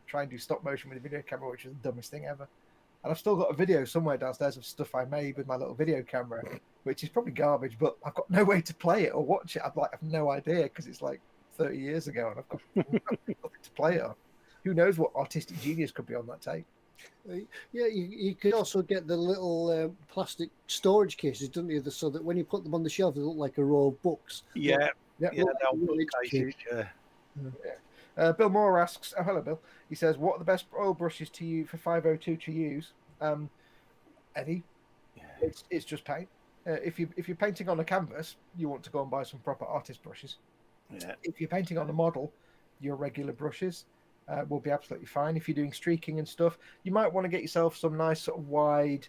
try and do stop motion with a video camera, which is the dumbest thing ever. And I've still got a video somewhere downstairs of stuff I made with my little video camera, which is probably garbage, but I've got no way to play it or watch it. I have no idea because it's like 30 years ago and I've got nothing to play it on. Who knows what artistic genius could be on that tape? Yeah, you could also get the little plastic storage cases, don't you? So that when you put them on the shelf, they look like a row of books. Yeah, Yeah, they'll put cases, yeah. Bill Moore asks, oh, hello, Bill. He says, what are the best oil brushes to you for 502 to use? Eddie, it's just paint. If you're painting on a canvas, you want to go and buy some proper artist brushes. Yeah. If you're painting on a model, your regular brushes will be absolutely fine. If you're doing streaking and stuff, you might want to get yourself some nice sort of wide,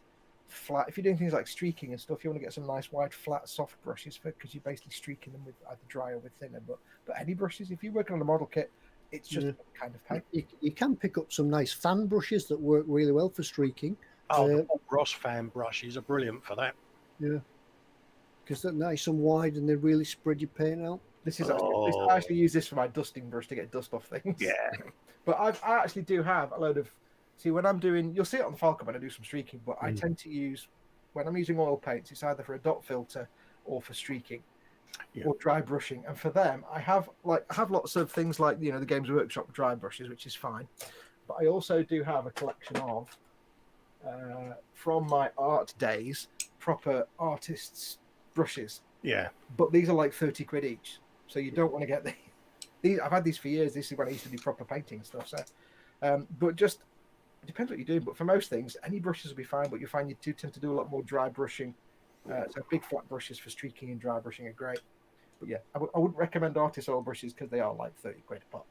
flat. If you're doing things like streaking and stuff, you want to get some nice wide, flat, soft brushes because you're basically streaking them with either dry or with thinner. But any brushes, if you're working on a model kit, it's just kind of paint. You can pick up some nice fan brushes that work really well for streaking. The Bob Ross fan brushes are brilliant for that. Yeah, because they're nice and wide and they really spread your paint out. I actually use this for my dusting brush to get dust off things. Yeah. But I actually do have a load of. See, when I'm doing, you'll see it on the Falcon when I do some streaking. But I tend to use, when I'm using oil paints, it's either for a dot filter or for streaking, or dry brushing. And for them, I have lots of things like the Games Workshop dry brushes, which is fine. But I also do have a collection of, from my art days, proper artists' brushes. Yeah. But these are like 30 quid each, so you don't want to get these. I've had these for years. This is when I used to do proper painting and stuff. So, but just it depends what you do. But for most things, any brushes will be fine. But you find you do tend to do a lot more dry brushing. So big flat brushes for streaking and dry brushing are great. But yeah, I wouldn't recommend artist oil brushes because they are like 30 quid a pop.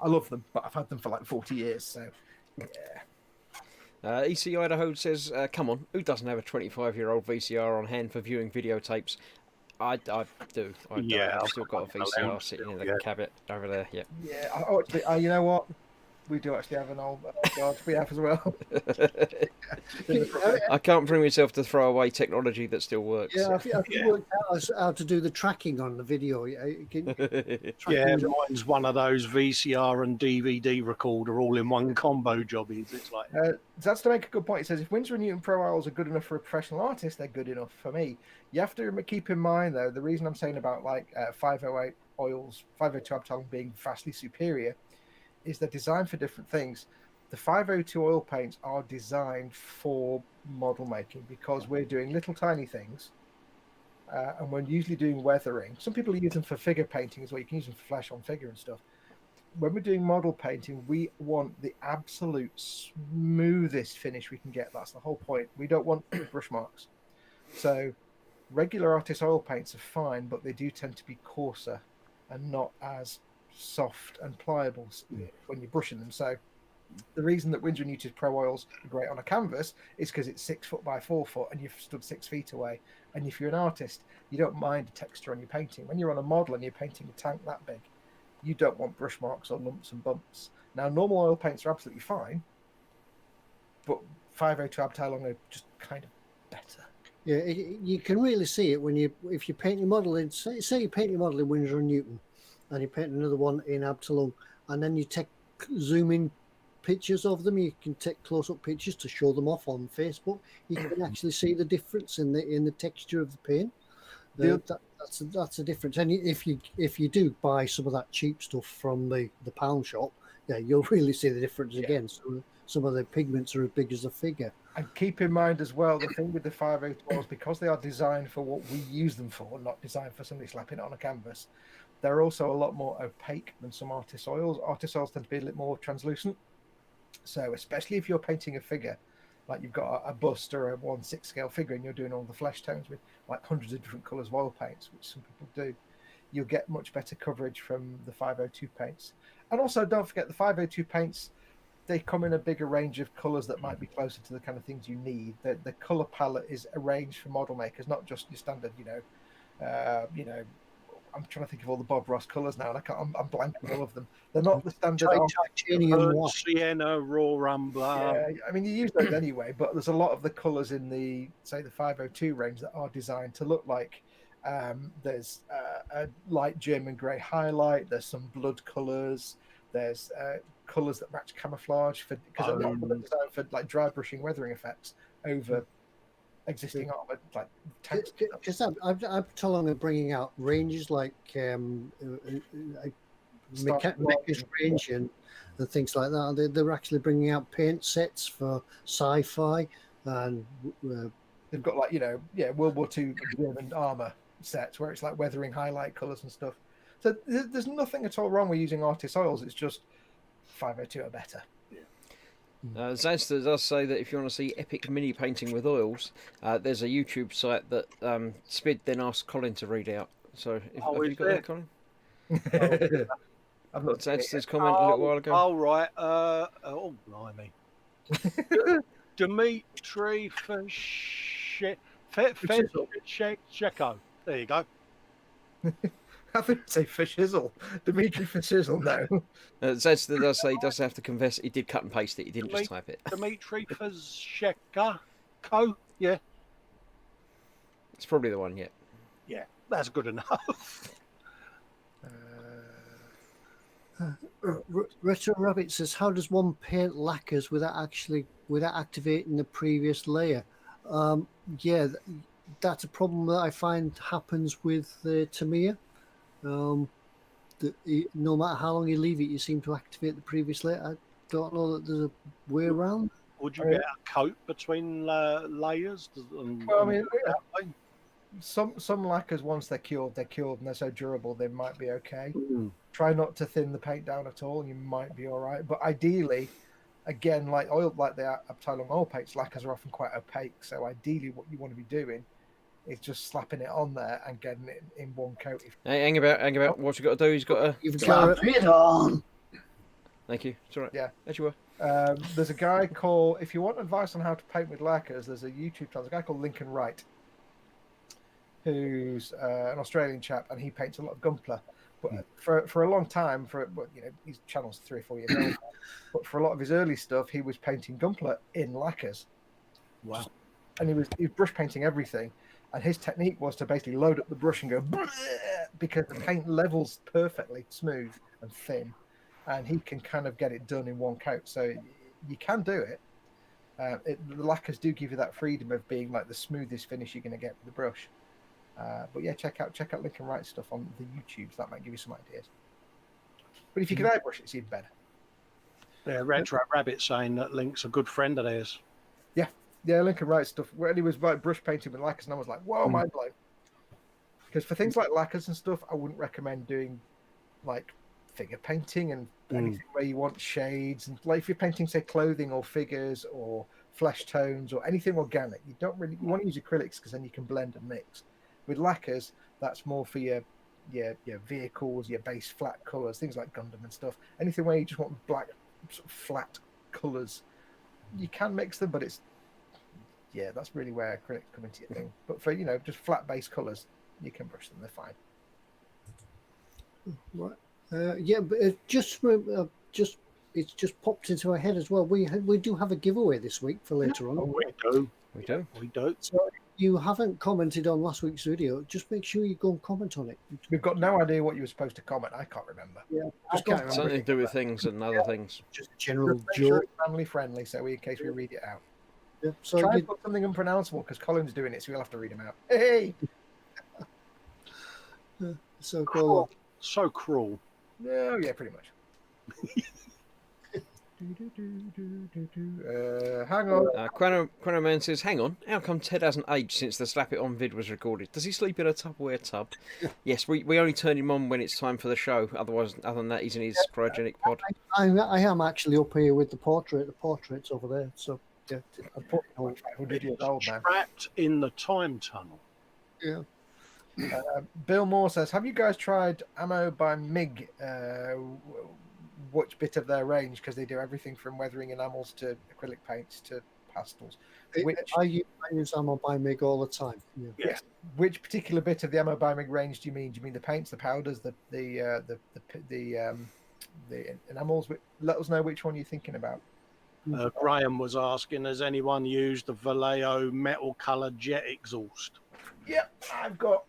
I love them, but I've had them for like 40 years. So yeah. EC Idaho says, come on, who doesn't have a 25-year-old VCR on hand for viewing videotapes? I do. I've still got a VCR sitting in the cabinet over there. Yeah. Yeah. You know what? We do actually have an old guard. We have as well. I can't bring myself to throw away technology that still works. Yeah, I've worked out how to do the tracking on the video. Mine's one of those VCR and DVD recorder all in one combo jobbies. It's like that's to make a good point. It says if Winsor & Newton Pro Oils are good enough for a professional artist, they're good enough for me. You have to keep in mind though, the reason I'm saying about 508 oils, 502 Abtalon being vastly superior, is they're designed for different things. The 502 oil paints are designed for model making because we're doing little tiny things, and we're usually doing weathering. Some people use them for figure painting as well. You can use them for flash on figure and stuff. When we're doing model painting, we want the absolute smoothest finish we can get. That's the whole point. We don't want brush marks. So regular artist oil paints are fine, but they do tend to be coarser and not as soft and pliable when you're brushing them. So the reason that Winsor & Newton Pro Oils are great on a canvas is because it's 6 foot by 4 foot and you've stood 6 feet away. And if you're an artist, you don't mind the texture on your painting. When you're on a model and you're painting a tank that big, you don't want brush marks or lumps and bumps. Now, normal oil paints are absolutely fine, but 502 Abtalon are just kind of better. Yeah, you can really see it if you paint your model in, say you paint your model in Winsor & Newton, and you paint another one in Abtalon, and then you take zoom in pictures of them. You can take close-up pictures to show them off on Facebook. You can actually see the difference in the texture of the paint. That's a difference. And if you do buy some of that cheap stuff from the pound shop, yeah, you'll really see the difference again. So some of the pigments are as big as a figure. And keep in mind as well, the thing with the 502 oils, because they are designed for what we use them for, not designed for somebody slapping it on a canvas, they're also a lot more opaque than some artist oils. Artist oils tend to be a little more translucent. So especially if you're painting a figure, like you've got a bust or a 1/6 scale figure and you're doing all the flesh tones with like hundreds of different colours of oil paints, which some people do, you'll get much better coverage from the 502 paints. And also, don't forget the 502 paints, they come in a bigger range of colours that might be closer to the kind of things you need. The colour palette is arranged for model makers, not just your standard, I'm trying to think of all the Bob Ross colours now, and I'm blanking all of them. They're not the standard. Titanium white. Sienna, raw umber. Yeah, I mean, you use those anyway, but there's a lot of the colours in the 502 range that are designed to look like. There's a light German grey highlight. There's some blood colours. There's colours that match camouflage because a lot of them are designed for like dry brushing, weathering effects over existing armor, like tanks. Because I'm telling bringing out ranges like Mecha's range and things like that. They're actually bringing out paint sets for sci-fi, and they've got like World War II German armor sets where it's like weathering highlight colors and stuff. So there's nothing at all wrong with using artist oils. It's just 502 are better. Zazda does say that if you want to see epic mini painting with oils, there's a YouTube site that Spid then asked Colin to read out. So have you got that, Colin? I've not Zazda's comment a little while ago. Oh, right. Oh, blimey. Dimitri Fesheko. There you go. I think say Fishizzle. Dimitri Fishizzle, no. Zazda does say he does have to confess he did cut and paste it. He didn't just type it. Dimitri Fesheko. Yeah. It's probably the one, yeah. Yeah, that's good enough. Retro Rabbit says, "How does one paint lacquers without activating the previous layer?" That's a problem that I find happens with Tamiya. No matter how long you leave it, you seem to activate the previous layer. I don't know that there's a way around. Would you get a coat between layers? Well, I mean, some lacquers, once they're cured and they're so durable, they might be okay. Try not to thin the paint down at all, and you might be all right. But ideally, again, like the Abteilung oil paints, lacquers are often quite opaque. So ideally, what you want to be doing is just slapping it on there and getting it in one coat. Hey, hang about. What you got to do? You've got to it on. Thank you. It's all right. Yeah, as you were. There's a guy called. If you want advice on how to paint with lacquers, there's a YouTube channel. There's a guy called Lincoln Wright, who's an Australian chap, and he paints a lot of Gunpla. But for a long time, his channel's 3 or 4 years old. But for a lot of his early stuff, he was painting Gunpla in lacquers. Wow! And he was brush painting everything. And his technique was to basically load up the brush and go because the paint levels perfectly smooth and thin, and he can kind of get it done in one coat. So you can do it. The lacquers do give you that freedom of being like the smoothest finish you're going to get with the brush. But yeah, check out Lincoln Wright stuff on the YouTubes. That might give you some ideas. But if you can airbrush it, it's even better. Yeah, Retro Rabbit saying that Link's a good friend of theirs. Yeah, Lincoln Wright stuff. When he was like brush painting with lacquers, and I was like, "Whoa, mind blown!" Because for things like lacquers and stuff, I wouldn't recommend doing like figure painting and anything where you want shades. And like if you're painting, say, clothing or figures or flesh tones or anything organic, you want to use acrylics because then you can blend and mix. With lacquers, that's more for your vehicles, your base flat colours, things like Gundam and stuff. Anything where you just want black, sort of flat colours, you can mix them, but that's really where acrylics come into your thing. But for just flat base colours, you can brush them; they're fine. Right. But it's just popped into my head as well. We do have a giveaway this week for later on. Oh, we do. So if you haven't commented on last week's video, just make sure you go and comment on it. We've got no idea what you were supposed to comment. I can't remember. Yeah, Just can't remember. Something to do with things and other things. Just a general Just make sure joke. it's family friendly, so in case we read it out. Yeah, so Try and put something unpronounceable because Colin's doing it, so we'll have to read him out. Hey! So go on. So cruel. Oh, yeah, pretty much. Hang on. Quano Man says, "Hang on, how come Ted hasn't aged since the Slap It On vid was recorded? Does he sleep in a Tupperware tub?" Yes, we only turn him on when it's time for the show. Other than that, he's in his cryogenic pod. I am actually up here with the portrait. The portrait's over there. So Yeah, Unfortunately, 500 years old now. Trapped in the time tunnel. yeah. Bill Moore says, have you guys tried Ammo by MIG? Which bit of their range? Because they do everything from weathering enamels to acrylic paints to pastels. I use ammo by MIG all the time. Yeah. Yes. Which particular bit of the Ammo by MIG range do you mean? Do you mean the paints, the powders, the enamels? Let us know which one you're thinking about. Graham was asking, has anyone used the Vallejo metal coloured jet exhaust? Yep, I've got.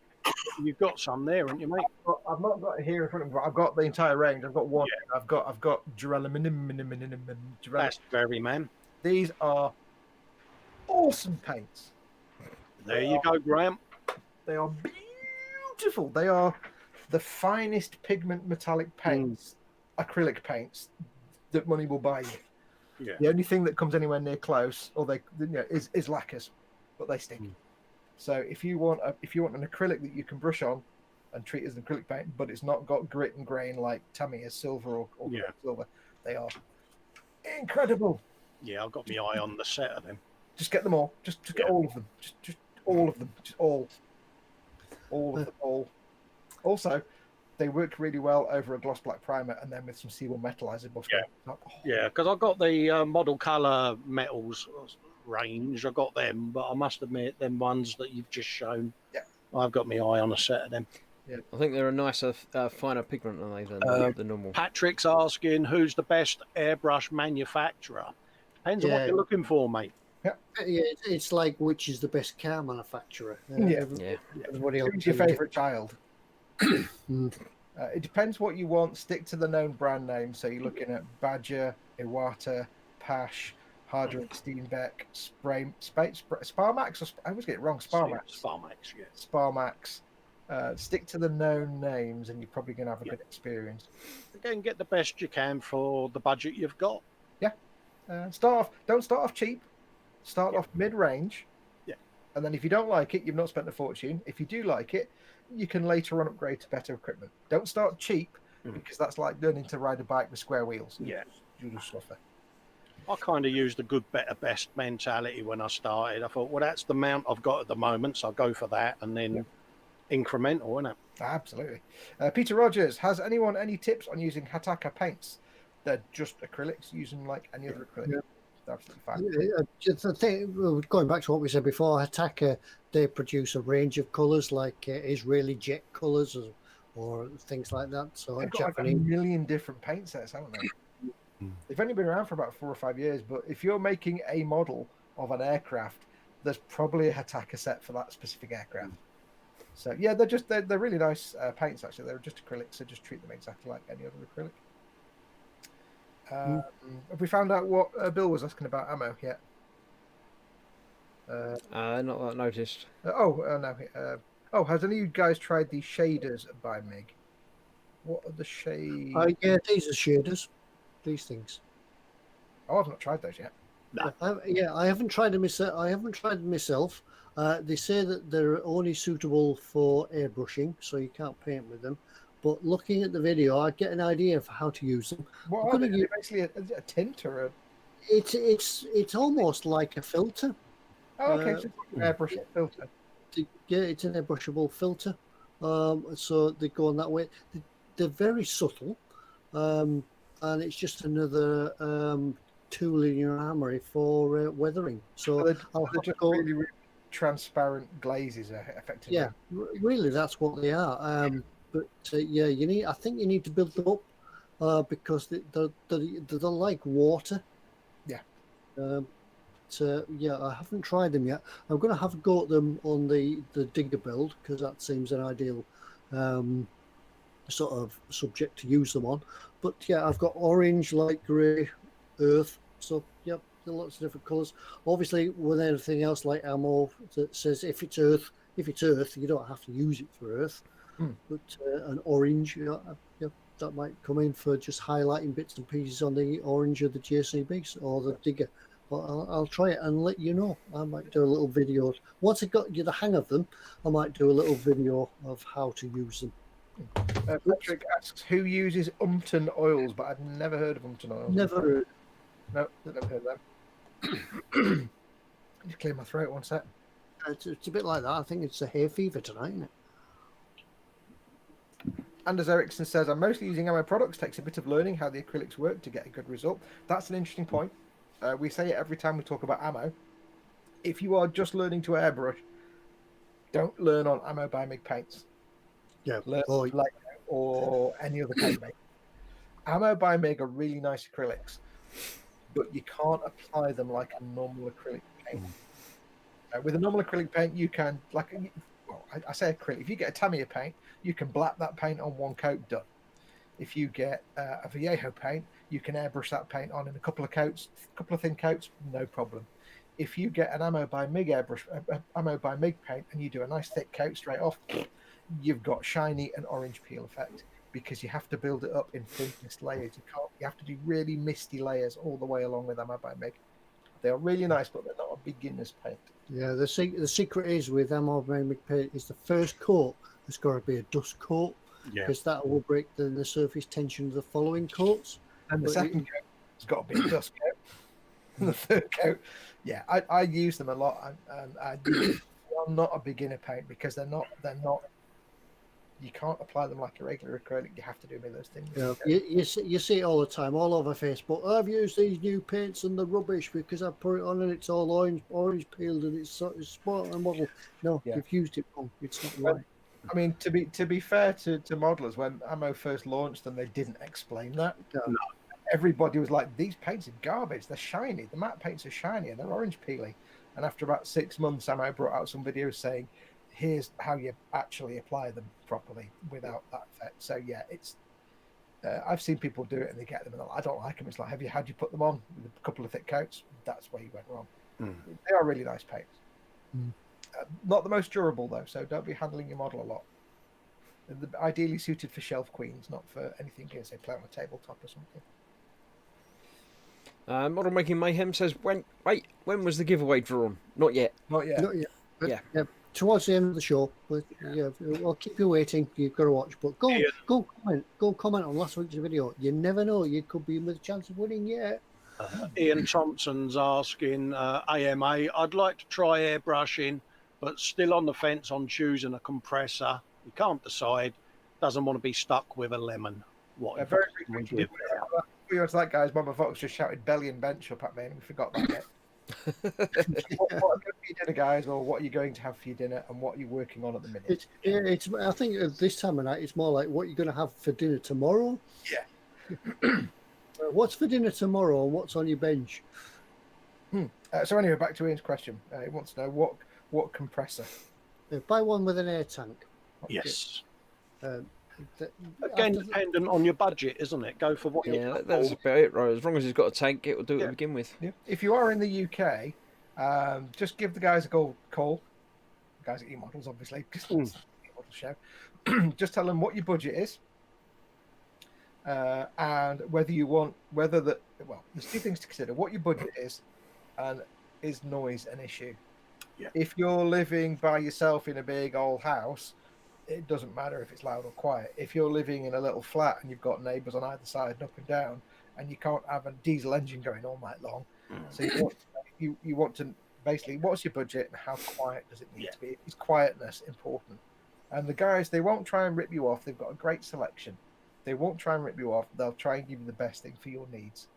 You've got some there, haven't you, mate? I've not got it here in front of me, but I've got the entire range. I've got one. Yeah. I've got Duraluminum. That's very, man. These are awesome paints. There you go, Graham. They are beautiful. They are the finest pigment metallic paints, acrylic paints that money will buy you. Yeah. The only thing that comes anywhere near close, or is lacquers, but they stink. So if you want an acrylic that you can brush on and treat as an acrylic paint, but it's not got grit and grain like Tamiya's silver or silver, they are incredible. Yeah, I've got my eye on the set of them. Just get them all. Just get all of them. Just all of them. Just all of them. All. Also, they work really well over a gloss black primer and then with some C1 metallizer buff. Yeah, because I've got the model colour metals range. I got them, but I must admit, them ones that you've just shown, I've got my eye on a set of them. Yeah. I think they're a nicer, finer pigment than the normal. Patrick's asking, who's the best airbrush manufacturer? Depends on what you're looking for, mate. Yeah, it's like which is the best car manufacturer. Everybody else. Who's your favourite child? It depends what you want. Stick to the known brand name. So you're looking at Badger, Iwata, Pash, Harder & Steenbeck, Sparmax. I always get it wrong. Sparmax. Sparmax, yeah. Sparmax. Stick to the known names, and you're probably going to have a good experience. Again, get the best you can for the budget you've got. Yeah. Don't start off cheap. Start off mid-range. Yeah. And then if you don't like it, you've not spent a fortune. If you do like it, you can later on upgrade to better equipment. Don't start cheap because that's like learning to ride a bike with square wheels. Yeah. You'll just suffer. I kind of used the good, better, best mentality when I started. I thought, well, that's the amount I've got at the moment, so I'll go for that, and then incremental, isn't it? Absolutely. Peter Rogers, has anyone any tips on using Hataka paints? They're just acrylics, using like any other acrylic. Yeah. Absolutely fine. Just the thing, going back to what we said before, Hataka, they produce a range of colours like Israeli jet colours or things like that. So they've got like a million different paint sets, haven't they? They've only been around for about 4 or 5 years, but if you're making a model of an aircraft, there's probably a Hataka set for that specific aircraft. So yeah, they're really nice paints actually. They're just acrylics, so just treat them exactly like any other acrylic. Have we found out what Bill was asking about ammo yet? Not that noticed. No. Has any of you guys tried the shaders by MIG? What are the shades? Yeah, these are shaders. These things. Oh, I've not tried those yet. No. I haven't tried them myself. They say that they're only suitable for airbrushing, so you can't paint with them. But looking at the video, I get an idea of how to use them. What are they? Basically a tint or a... It's almost like a filter. Oh, okay. So it's an airbrush filter. Yeah, it's an airbrushable filter. So they go on that way. They're very subtle, and it's just another tool in your armory for weathering. So they're just really, really transparent glazes, effectively. Yeah, really, that's what they are. But I think you need to build them up because they're like water. Yeah. I haven't tried them yet. I'm going to have a go at them on the digger build because that seems an ideal sort of subject to use them on. But yeah, I've got orange, light grey, earth. So yeah, there are lots of different colours. Obviously, with anything else like ammo that says if it's earth, you don't have to use it for earth. But an orange, that might come in for just highlighting bits and pieces on the orange of the JCBs or the digger. But I'll try it and let you know. I might do a little video. Once I've got the hang of them, I might do a little video of how to use them. Patrick asks, who uses Umpton oils? But I've never heard of Umpton oils. Never heard. No, never heard of them. Just clear my throat one sec. It's a bit like that. I think it's a hay fever tonight, isn't it? Anders Ericsson says, I'm mostly using ammo products. Takes a bit of learning how the acrylics work to get a good result. That's an interesting point. We say it every time we talk about ammo. If you are just learning to airbrush, don't learn on ammo by MIG paints. Yeah. Learn Lego or any other paint maker. Ammo by MIG are really nice acrylics, but you can't apply them like a normal acrylic paint. With a normal acrylic paint, you can, I say acrylic. If you get a Tamiya paint, you can black that paint on one coat, done. If you get a Vallejo paint, you can airbrush that paint on in a couple of coats, a couple of thin coats, no problem. If you get an ammo by MIG airbrush, ammo by MIG paint, and you do a nice thick coat straight off, you've got shiny and orange peel effect because you have to build it up in thinnest layers. You have to do really misty layers all the way along with ammo by MIG. They are really nice, but they're not a beginner's paint. Yeah, the secret is with ammo by MIG paint is the first coat has got to be a dust coat because that will break the surface tension of the following coats. And the second coat has got to be a dust coat. And the third coat, yeah, I use them a lot, and I'm not a beginner paint because they're not. You can't apply them like a regular acrylic. You have to do me those things. Yeah, you see it all the time, all over Facebook. I've used these new paints and they're rubbish because I put it on and it's all orange peeled and it's sport and model. No, you've used it wrong. It's not right. I mean, to be fair to modelers, when ammo first launched, and they didn't explain that. No. Everybody was like, "These paints are garbage. They're shiny. The matte paints are shiny and they're orange peely." And after about 6 months, ammo brought out some videos saying, here's how you actually apply them properly without that effect. So yeah, it's I've seen people do it and they get them and I don't like them. It's like, how'd you put them on with a couple of thick coats? That's where you went wrong. They are really nice paints. Not the most durable though, so don't be handling your model a lot. They're ideally suited for shelf queens, not for anything you can say play on a tabletop or something. Model Making Mayhem says, when was the giveaway drawn? Not yet. Not yet. But, yeah. Towards the end of the show, but yeah, I'll keep you waiting. You've got to watch, but go comment on last week's video. You never know, you could be with a chance of winning. Yeah. Ian Thompson's asking AMA. I'd like to try airbrushing, but still on the fence on choosing a compressor. He can't decide. Doesn't want to be stuck with a lemon. What? Very quickly, that guy's Mama Foxx just shouted belly and bench up at me, and we forgot that bit. What are going to be dinner, guys, or what are you going to have for your dinner, and what are you working on at the minute? I think at this time of night, it's more like what you're going to have for dinner tomorrow. Yeah. What's for dinner tomorrow, and what's on your bench? So anyway, back to Ian's question. He wants to know what compressor. Buy one with an air tank. Yes. Again, dependent on your budget, isn't it? Go for what you can that's afford. about it, right? As long as he's got a tank, it will do it to begin with. Yeah. If you are in the UK, just give the guys a call. The guys at eModels, obviously, because it's an eModels show. Just tell them what your budget is, and there's two things to consider: what your budget is, and is noise an issue? Yeah. If you're living by yourself in a big old house, it doesn't matter if it's loud or quiet. If you're living in a little flat and you've got neighbours on either side and up and down, and you can't have a diesel engine going all night long, so you want to basically, what's your budget and how quiet does it need to be? Is quietness important? And the guys, they won't try and rip you off. They've got a great selection. They won't try and rip you off. They'll try and give you the best thing for your needs.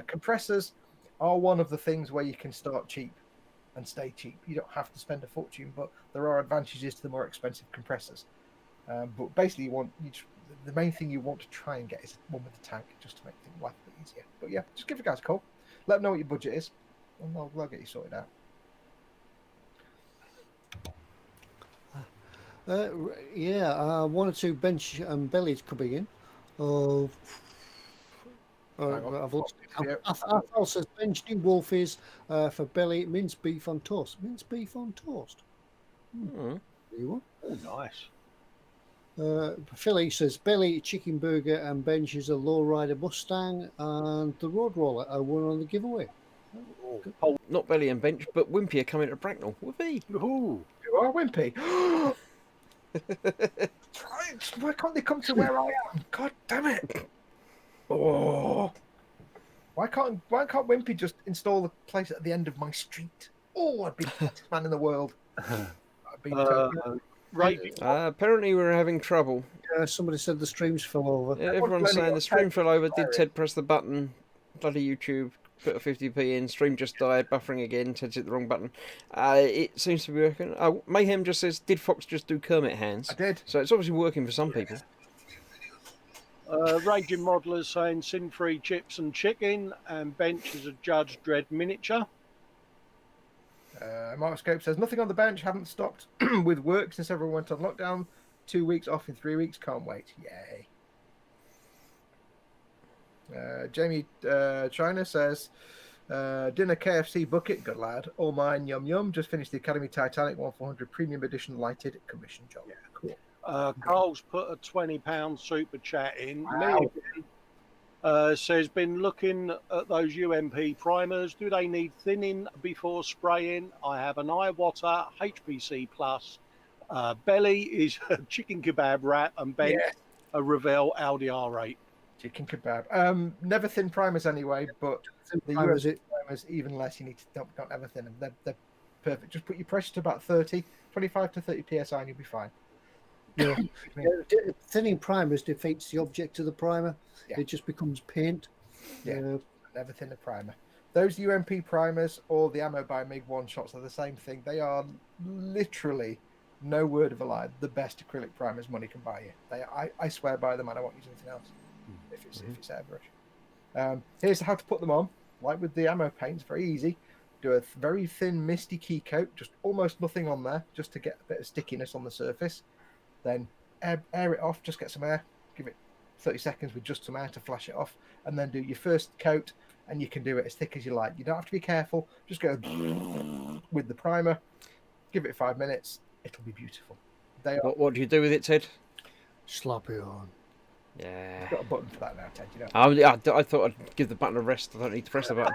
Compressors are one of the things where you can start cheap and stay cheap. You don't have to spend a fortune, but there are advantages to the more expensive compressors. But basically, the main thing you want to try and get is one with a tank, just to make things life a bit easier. But yeah, just give the guys a call. Let them know what your budget is, and they'll get you sorted out. One or two bench and bellies could be in. I've lost it. Alfal says bench new wolfies for belly, minced beef on toast. Minced beef on toast. Oh, nice. Philly says belly, chicken burger, and bench is a lowrider Mustang, and the road roller I won on the giveaway. Not belly and bench, but Wimpy are coming to Bracknell. Whoopee! Ooh. You are Wimpy. Why can't they come to where I am? God damn it! Oh, Why can't Wimpy just install the place at the end of my street? Oh, I'd be the best man in the world. I'd be Raging Apparently we're having trouble. Somebody said the streams fell over. Yeah, everyone's saying the stream fell over. Did Ted press the button? Bloody YouTube. Put a 50p in. Stream just died. Buffering again. Ted's hit the wrong button. It seems to be working. Oh, Mayhem just says, did Fox just do Kermit hands? I did. So it's obviously working for some people. Raging Modeler saying sin-free chips and chicken, and Bench is a Judge Dredd miniature. Markscope says nothing on the bench. Haven't stopped with work since everyone went on lockdown. 2 weeks off in 3 weeks. Can't wait. Yay. Jamie China says dinner KFC bucket. Good lad. All mine. Yum yum. Just finished the Academy Titanic 1/400 premium edition lighted commission job. Yeah, cool. Carl's put a £20 super chat in. Wow. Says, been looking at those UMP primers. Do they need thinning before spraying? I have an Iwater HPC Plus. Belly is a chicken kebab wrap, and Bench a Revell Audi R8. Chicken kebab. Never thin primers anyway, but the Primers, UMP primers even less. You need to don't ever thin them. They're perfect. Just put your pressure to about 25 to 30 psi, and you'll be fine. Yeah. Thinning primers defeats the object of the primer. Yeah. It just becomes paint. Yeah. Never thin a primer. Those UMP primers or the Ammo by MiG one shots are the same thing. They are literally, no word of a lie, the best acrylic primers money can buy you. I swear by them, and I won't use anything else if it's airbrush. Here's how to put them on. Like with the ammo paints, very easy. Do a very thin misty key coat, just almost nothing on there, just to get a bit of stickiness on the surface. Then air it off, just get some air, give it 30 seconds with just some air to flash it off, and then do your first coat, and you can do it as thick as you like. You don't have to be careful, just go with the primer, give it 5 minutes, it'll be beautiful. What do you do with it, Ted? Slap it on. Yeah. You've got a button for that now, Ted, you know. I thought I'd give the button a rest. I don't need to press the button.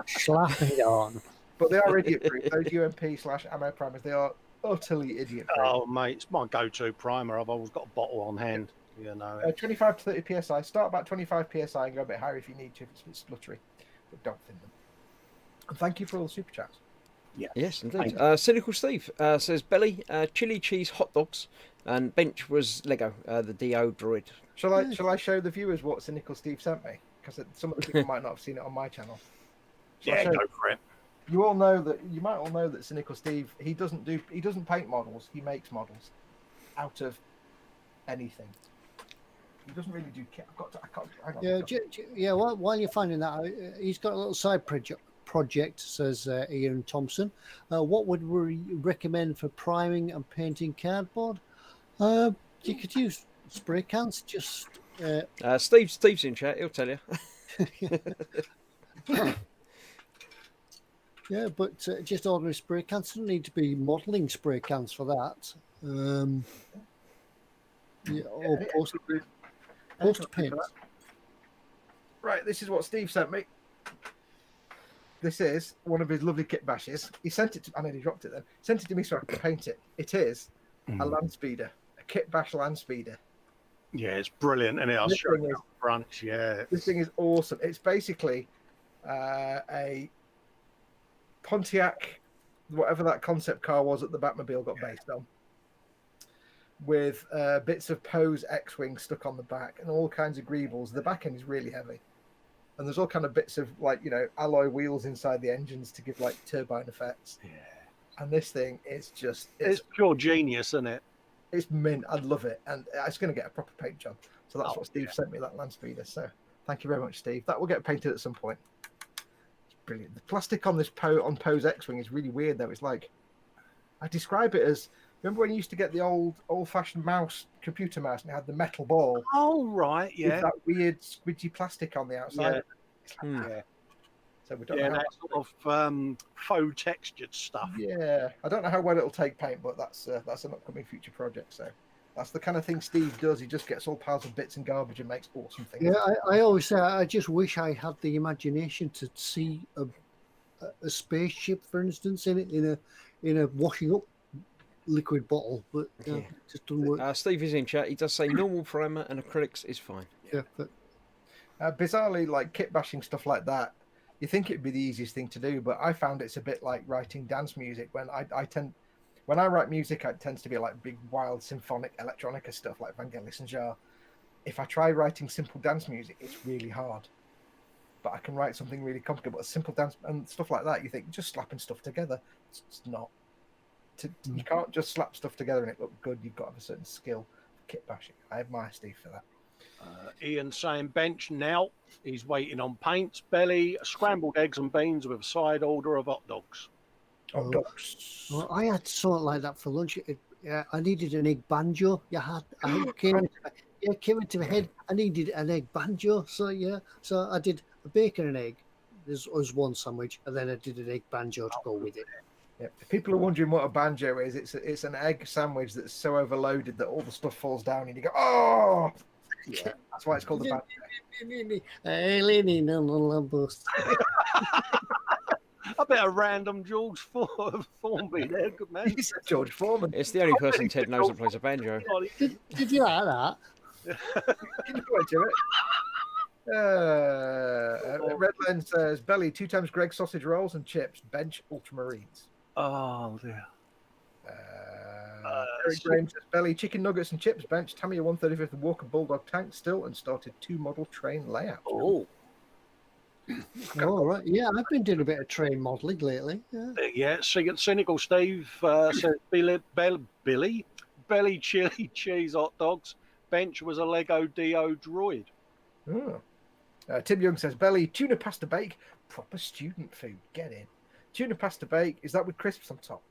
Slap it on. But they are idiot proof. Those UMP/ammo primers, they are utterly idiot proof. Oh, mate, it's my go-to primer. I've always got a bottle on hand. You know. 25 to 30 psi. Start about 25 psi and go a bit higher if you need to, if it's a bit spluttery. But don't thin them. And thank you for all the super chats. Yeah. Yes, indeed. Cynical Steve says, Belly, chili cheese hot dogs, and Bench was Lego, the DO droid. Shall I show the viewers what Cynical Steve sent me? Because some of the people might not have seen it on my channel. Yeah, go for it. You might all know that Cynical Steve, he doesn't paint models, he makes models out of anything. He doesn't really do kit. While you're finding that out, he's got a little side project, says Ian Thompson. What would we recommend for priming and painting cardboard? You could use spray cans. Just Steve's in chat. He'll tell you. Yeah, but just ordinary spray cans. Don't need to be modelling spray cans for that. Or post paint. Right, this is what Steve sent me. This is one of his lovely kit bashes. He sent it to, I mean, he dropped it then. Sent it to me so I could paint it. It is a land speeder, a kit bash land speeder. Yeah, it's brilliant, and I'll show you front. Yeah, this thing is awesome. It's basically a Pontiac, whatever that concept car was that the Batmobile got based on, with bits of Poe's X-Wing stuck on the back and all kinds of greebles. The back end is really heavy. And there's all kind of bits of, like, alloy wheels inside the engines to give, like, turbine effects. Yeah. And this thing is just... It's pure genius, isn't it? It's mint. I love it. And it's going to get a proper paint job. So that's what Steve sent me, that land speeder. So thank you very much, Steve. That will get painted at some point. It's brilliant. The plastic on this Poe's X-Wing is really weird, though. It's like... I describe it as... Remember when you used to get the old-fashioned computer mouse, and it had the metal ball? Oh, right, yeah. With that weird squidgy plastic on the outside. Yeah. Yeah. So we don't know that sort of faux textured stuff. Yeah, I don't know how well it'll take paint, but that's an upcoming future project. So that's the kind of thing Steve does. He just gets all piles of bits and garbage and makes awesome things. Yeah, I always say I just wish I had the imagination to see a spaceship, for instance, in a washing up liquid bottle, but it just doesn't work. Steve is in chat. He does say normal primer and acrylics is fine. Yeah, but Bizarrely, like kit bashing stuff like that, you think it'd be the easiest thing to do, but I found it's a bit like writing dance music. When I write music, it tends to be like big, wild, symphonic, electronica stuff like Vangelis and Jar. If I try writing simple dance music, it's really hard. But I can write something really complicated. But simple dance and stuff like that, you think just slapping stuff together, it's not. You can't just slap stuff together and it look good. You've got to have a certain skill for kit bashing. I admire Steve for that. Ian saying bench now. He's waiting on paints, belly, scrambled eggs and beans with a side order of hot dogs. Hot dogs. Well, I had something like that for lunch. I needed an egg banjo. Came into my head. I needed an egg banjo. So I did a bacon and egg. There was one sandwich, and then I did an egg banjo to go with it. Yeah. If people are wondering what a banjo is, it's an egg sandwich that's so overloaded that all the stuff falls down, and you go, oh. Yeah, that's why it's called a banjo. I bet a random George Formby there, good man. He said George Foreman. It's the only person Ted knows that plays a banjo. Did you like that? Can you point to it? Redland says, belly, 2 times Greg sausage rolls and chips, bench ultramarines. Oh, dear. Eric Graham says, belly, chicken nuggets and chips, bench, Tamiya 135th and Walker Bulldog tank still, and started 2 model train layouts. Oh. All right. Yeah, I've been doing a bit of train modelling lately. Yeah, Cynical Steve says, Billy, belly, chili, cheese, hot dogs. Bench was a Lego Dio droid. Oh. Tim Young says, belly, tuna pasta bake, proper student food. Get in. Tuna pasta bake, is that with crisps on top?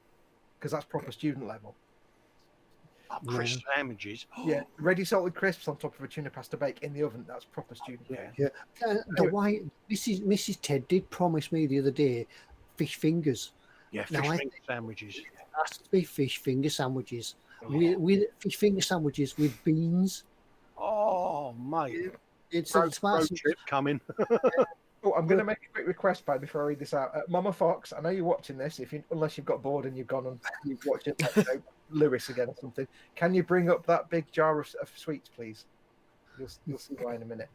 Because that's proper student level. Crisp sandwiches. Yeah, ready salted crisps on top of a tuna pasta bake in the oven. That's proper student. Yeah. The white Mrs. Ted did promise me the other day fish fingers. Yeah, fish finger sandwiches. It has to be fish finger sandwiches with fish finger sandwiches with beans. Oh, mate! It's road trip coming. Oh, I'm going to make a quick request before I read this out. Mama Foxx, I know you're watching this. Unless you've got bored and you've gone and you've watched it, like, Lewis again or something. Can you bring up that big jar of sweets, please? You'll see why in a minute.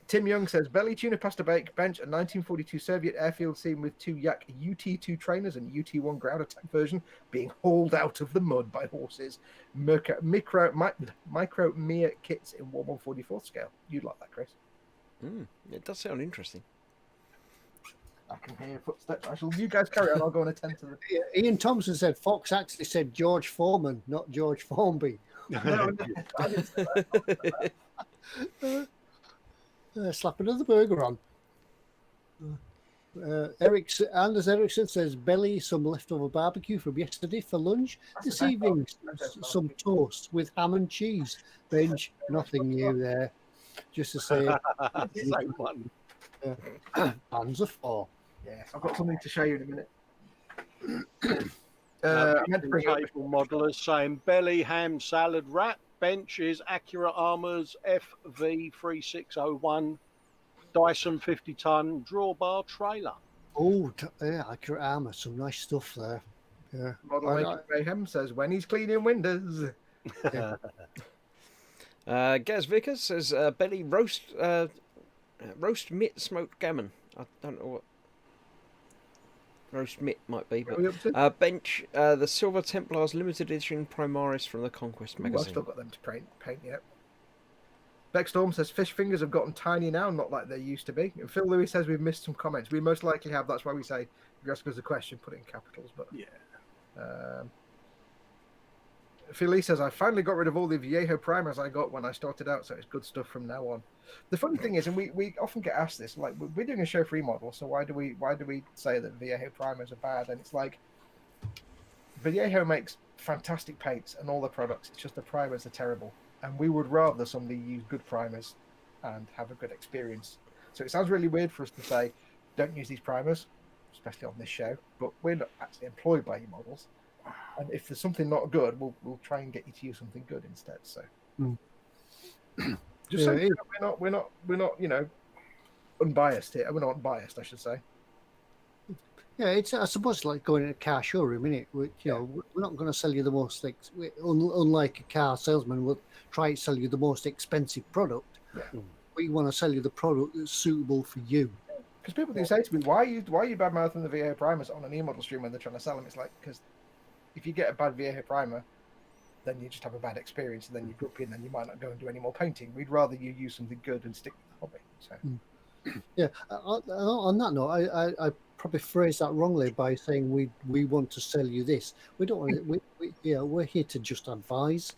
Tim Young says, belly tuna pasta bake, bench, a 1942 Soviet airfield scene with 2 Yak UT-2 trainers and UT-1 ground attack version being hauled out of the mud by horses. Micro Mia kits in 1/144 scale. You'd like that, Chris? It does sound interesting. I can hear your footsteps. You guys carry on. I'll go and attend to the. Ian Thompson said Fox actually said George Foreman, not George Formby. No, I didn't say that. Slap another burger on. Anders Eriksson says belly, some leftover barbecue from yesterday for lunch. This evening, some toast with ham and cheese. Bench, nothing new there. Just to say, Same one. hands of 4. Yes, I've got something to show you in a minute. I meant to bring table modelers saying belly, ham, salad, wrap. Bench is Accurate Armours FV3601 Dyson 50-ton drawbar trailer. Oh, yeah, Accurate Armour, some nice stuff there. Yeah. Modelmaking Mayhem says when he's cleaning windows. Gaz Vickers says belly roast mitt smoked gammon. I don't know what roast mitt might be, but bench the Silver Templars limited edition Primaris from the Conquest magazine. I've still got them to paint yet. Beckstorm says fish fingers have gotten tiny now, not like they used to be. And Phil Lewis says we've missed some comments. We most likely have. That's why we say if you ask us a question, put it in capitals. But yeah. Phil Lee says I finally got rid of all the Viejo primers I got when I started out, so it's good stuff from now on. The funny thing is, and we often get asked this, like we're doing a show for eModels, so why do we say that Viejo primers are bad? And it's like Viejo makes fantastic paints and all the products. It's just the primers are terrible, and we would rather somebody use good primers and have a good experience. So it sounds really weird for us to say don't use these primers, especially on this show, but we're not actually employed by eModels. And if there's something not good, we'll try and get you to use something good instead. So, just so we're not unbiased here. We're not biased, I should say. Yeah, it's I suppose like going in a car showroom, isn't it? We're not going to sell you the most unlike a car salesman will try to sell you the most expensive product. Yeah. we want to sell you the product that's suitable for you. Because people do say to me, why are you bad mouthing the VA primers on an eModel stream when they're trying to sell them? It's like, because if you get a bad VA primer, then you just have a bad experience, and then you're grumpy, and then you might not go and do any more painting. We'd rather you use something good and stick with the hobby. So. Yeah. On that note, I probably phrased that wrongly by saying we want to sell you this. We don't want to. We're here to just advise.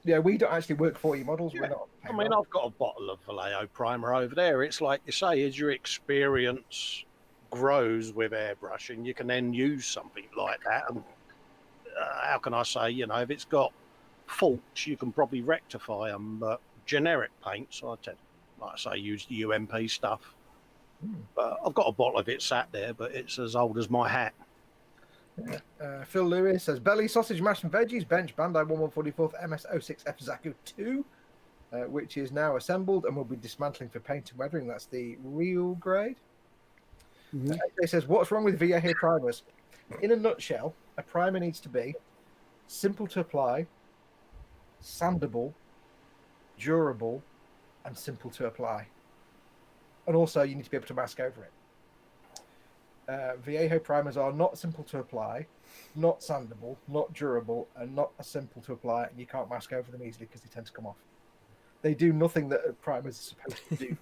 Yeah, we don't actually work for eModels. Yeah. We're not. I mean, I've got a bottle of Vallejo primer over there. It's like you say, as your experience grows with airbrushing, you can then use something like that. And how can I say, if it's got faults, you can probably rectify them. But generic paints, I tend, like I say, use the UMP stuff. But I've got a bottle of it sat there, but it's as old as my hat. Phil Lewis says belly sausage, mash and veggies bench Bandai 1144th MS06F Zaku 2, which is now assembled and will be dismantling for paint and weathering. That's the real grade. It says, what's wrong with VA primers? In a nutshell, a primer needs to be simple to apply, sandable, durable, and simple to apply. And also, you need to be able to mask over it. Vallejo primers are not simple to apply, not sandable, not durable, and not as simple to apply, and you can't mask over them easily because they tend to come off. They do nothing that primers are supposed to do,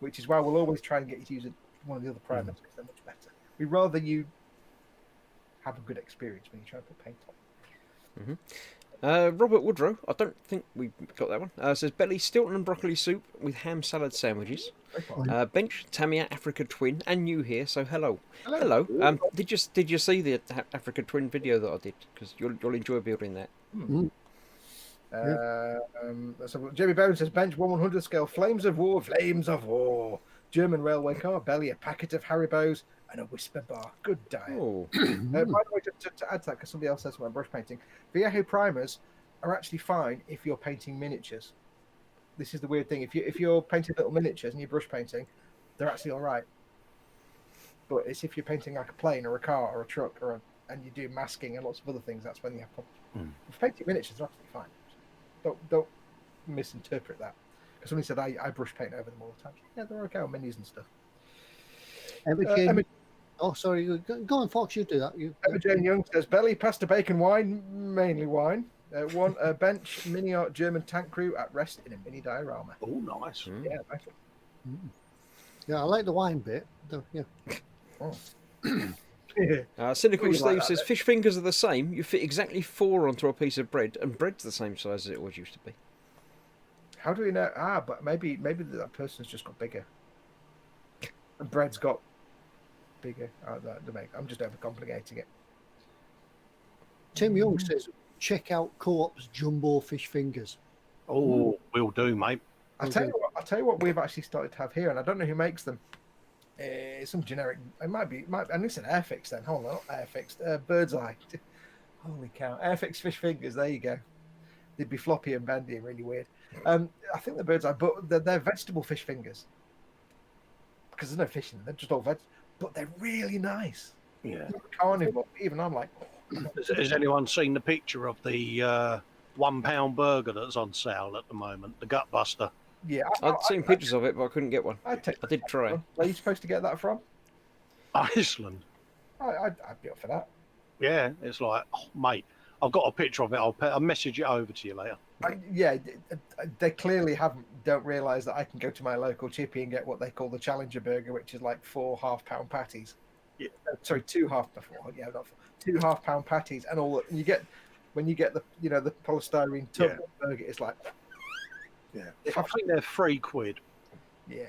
which is why we'll always try and get you to use one of the other primers because they're much better. We'd rather you have a good experience when you try and put paint on. Robert Woodrow, I don't think we got that one. Says belly Stilton and broccoli soup with ham salad sandwiches. Bench Tamiya Africa Twin and you here, so hello. Did you see the Africa Twin video that I did? Because you'll enjoy building that. So Jamie Bowen says bench 1/100 scale flames of war, German railway car, belly a packet of Haribos and a whisper bar. Good diet. By the way, to add to that, because somebody else says about brush painting, Vallejo primers are actually fine if you're painting miniatures. This is the weird thing. If you're painting little miniatures and you're brush painting, they're actually all right. But it's if you're painting like a plane or a car or a truck and you do masking and lots of other things, that's when you have problems. If painting miniatures, they're absolutely fine. Don't misinterpret that. Because somebody said I brush paint over them all the time. Yeah, they're okay on menus and stuff. Oh, sorry. Go on, Fox. You do that. Emma Jane Young says belly, pasta, bacon, wine, mainly wine. One bench mini art German tank crew at rest in a mini diorama. Oh, nice. Yeah, nice one. Yeah, I like the wine bit. Yeah. Cynical Steve like says fish fingers are the same. You fit exactly 4 onto a piece of bread, and bread's the same size as it always used to be. How do we know? But maybe that person's just got bigger. And bread's got bigger. I'm just overcomplicating it. Tim Young says, check out Co-op's jumbo fish fingers. Oh, will do, mate. I'll tell you what we've actually started to have here, and I don't know who makes them. Some generic. It might be. And it's an Airfix then. Hold on, not Airfix. Bird's Eye. Holy cow! Airfix fish fingers. There you go. They'd be floppy and bendy and really weird. I think they're Bird's Eye, but they're vegetable fish fingers because there's no fish in them. They're just all veg, but they're really nice. Yeah. Carnivore. Even I'm like. Has anyone seen the picture of the £1 burger that's on sale at the moment, the Gut Buster? Yeah, I'd seen pictures of it, but I couldn't get one. I did try. Where are you supposed to get that from? Iceland. I'd be up for that. Yeah, it's like, oh, mate, I've got a picture of it. I'll message it over to you later. They clearly don't realise that I can go to my local chippy and get what they call the Challenger burger, which is like 4 half-pound patties. Yeah. Sorry, 2 half-pound. Yeah, not 4, 2 half-pound patties, and all. And you get when you get the the polystyrene tub burger, it's like. Yeah, I think they're £3. Yeah.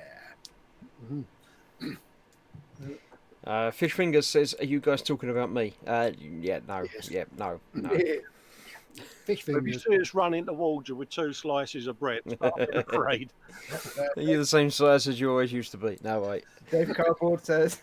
Fish Fingers says, "Are you guys talking about me?" No. Yes. Yeah, no. Fish If you fingers. see us run into Walger with 2 slices of bread, I'm afraid. You're the same size as you always used to be. No, wait. Dave Cardboard says,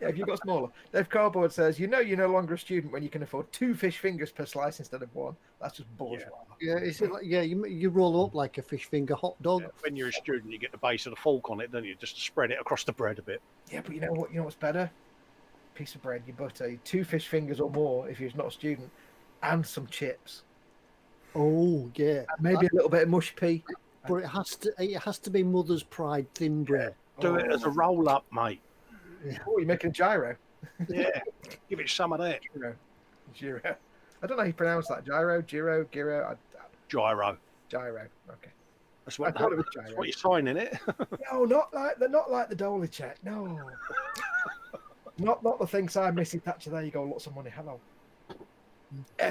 "Yeah, if you got smaller." Dave Cardboard says, "You're no longer a student when you can afford 2 fish fingers per slice instead of 1. That's just bourgeois." Yeah, it's like, you roll up like a fish finger hot dog. Yeah, when you're a student, you get the base of the fork on it, don't you? Just to spread it across the bread a bit. Yeah, but you know what? You know what's better? Piece of bread, your butter, 2 fish fingers or more if you're not a student, and some chips. Oh, yeah. And maybe a little bit of mush pea. But it has to be Mother's Pride thin bread. Do it as a roll up, mate. Oh, you're making a gyro. Yeah, give it some of that. Gyro. I don't know how you pronounce that. Gyro. Gyro. Gyro. Okay. That's what, I thought it was that's gyro. what you're signing it. No, not like the Dolly check. No. not the thing saying Missy Thatcher. There you go. Lots of money. Hello.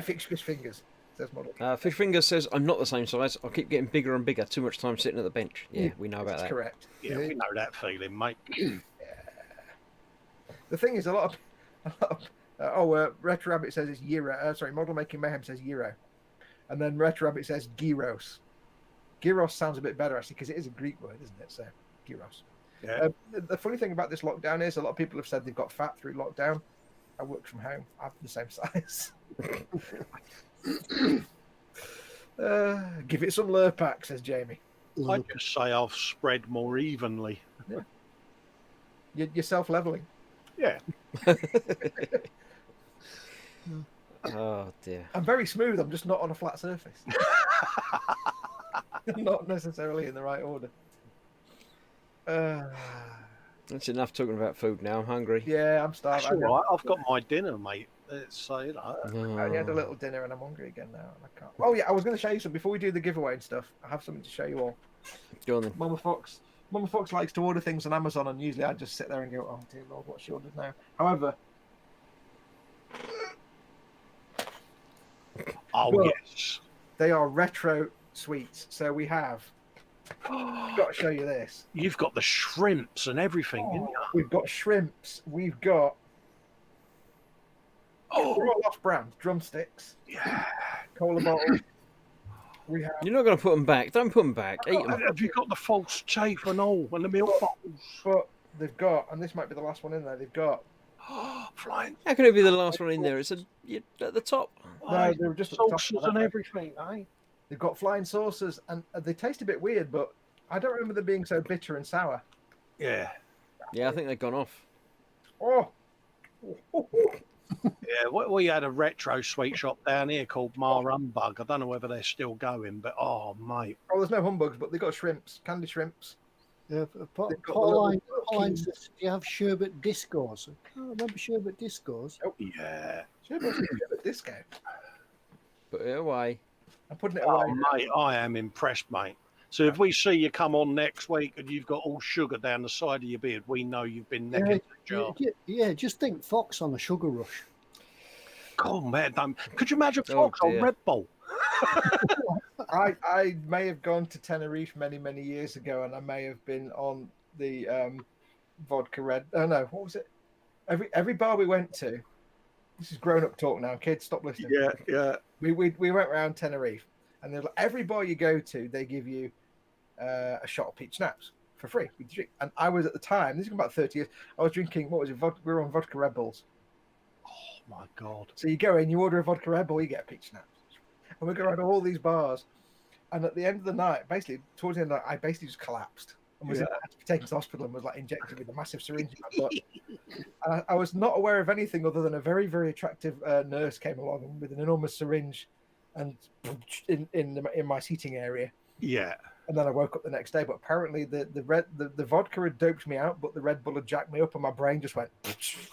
Fix fish fingers. Says model. Fish Fingers says, I'm not the same size. I'll keep getting bigger and bigger. Too much time sitting at the bench. Yeah, we know about That's that. correct. Yeah, we know that feeling, mate. The thing is, a lot of Retro Rabbit says it's Euro. Sorry, Model Making Mayhem says Euro, and then Retro Rabbit says gyros. Gyros sounds a bit better actually because it is a Greek word, isn't it? So gyros. Yeah. The funny thing about this lockdown is a lot of people have said they've got fat through lockdown. I work from home. I'm the same size. Give it some Lurpak, says Jamie. I'd just say I've spread more evenly. You're self-leveling. Yeah. Oh, dear. I'm very smooth. I'm just not on a flat surface. Not necessarily in the right order. That's enough talking about food now. I'm hungry. Yeah, I'm That's starving. all right. I've got my dinner, mate. You know. I had a little dinner and I'm hungry again now. And I can't. Oh yeah, I was going to show you some before we do the giveaway and stuff. I have something to show you all. Go on then. Mama Fox likes to order things on Amazon, and usually I just sit there and go, "Oh dear Lord, what she ordered now." However, Oh, yes. they are retro sweets. So we have. I've got to show you this. You've got the shrimps and everything, didn't you? We've got shrimps. We've got. We're all off-brand drumsticks. Yeah. Cola bottles. We have. You're not going to put them back. Don't put them back. Eat them. Have you got the false chafe and all, and the milk bottles? But they've got, and this might be the last one in there. They've got. Flying. How can it be the last one in there? It's at the top. No, they were just at the top of sauces that and bag. everything, eh? They've got flying saucers, and they taste a bit weird, but I don't remember them being so bitter and sour. Yeah. Yeah, I think they've gone off. Oh, Yeah, we had a retro sweet shop down here called Mar Humbug. I don't know whether they're still going, but oh, mate. oh, there's no humbugs, but they've got shrimps, candy shrimps. Yeah, They've got Pauline little says, do you have sherbet discos? I can't remember sherbet discos. Yeah. Sherbet disco. Put it away. I'm putting it Oh, away. mate, I am impressed, mate. So if we see you come on next week and you've got all sugar down the side of your beard, we know you've been necking the jar. Yeah, just think Foxx on a sugar rush. God, man, could you imagine Oh, Foxx on dear. Red Bull? I may have gone to Tenerife many years ago, and I may have been on the vodka red. Oh no, what was it? Every bar we went to. This is grown-up talk now, kids. Stop listening. Yeah. We went around Tenerife, and there's like, every bar you go to, they give you a shot of peach schnapps for free. And I was at the time, this is about 30 years. I was drinking, what was it? We were on vodka Red Bulls. Oh, my God. So you go in, you order a vodka Red Bull, you get a peach schnapps. And we go around all these bars, and at the end of the night, basically towards the end of the night, I basically just collapsed and was had to be taken to hospital and was like injected with a massive syringe in my butt. I was not aware of anything other than a very attractive nurse came along with an enormous syringe and in my seating area. Yeah. And then I woke up the next day, but apparently the vodka had doped me out, but the Red Bull had jacked me up, and my brain just went.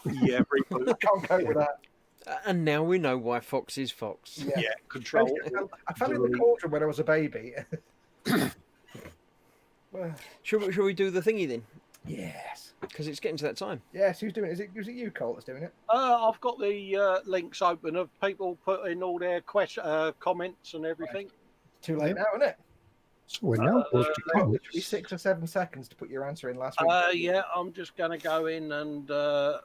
Yeah, reboot. I can't cope with that. And now we know why Fox is Fox. Yeah, control. I fell in the cauldron when I was a baby. Should we do the thingy then? Yes. Because it's getting to that time. Yes, who's doing it? Was it you, Cole, that's doing it? I've got the links open of people putting all their comments and everything. Too late now, isn't it? So we're now supposed to You've got come. literally 6 or 7 seconds to put your answer in last week. Yeah, I'm just going to go in and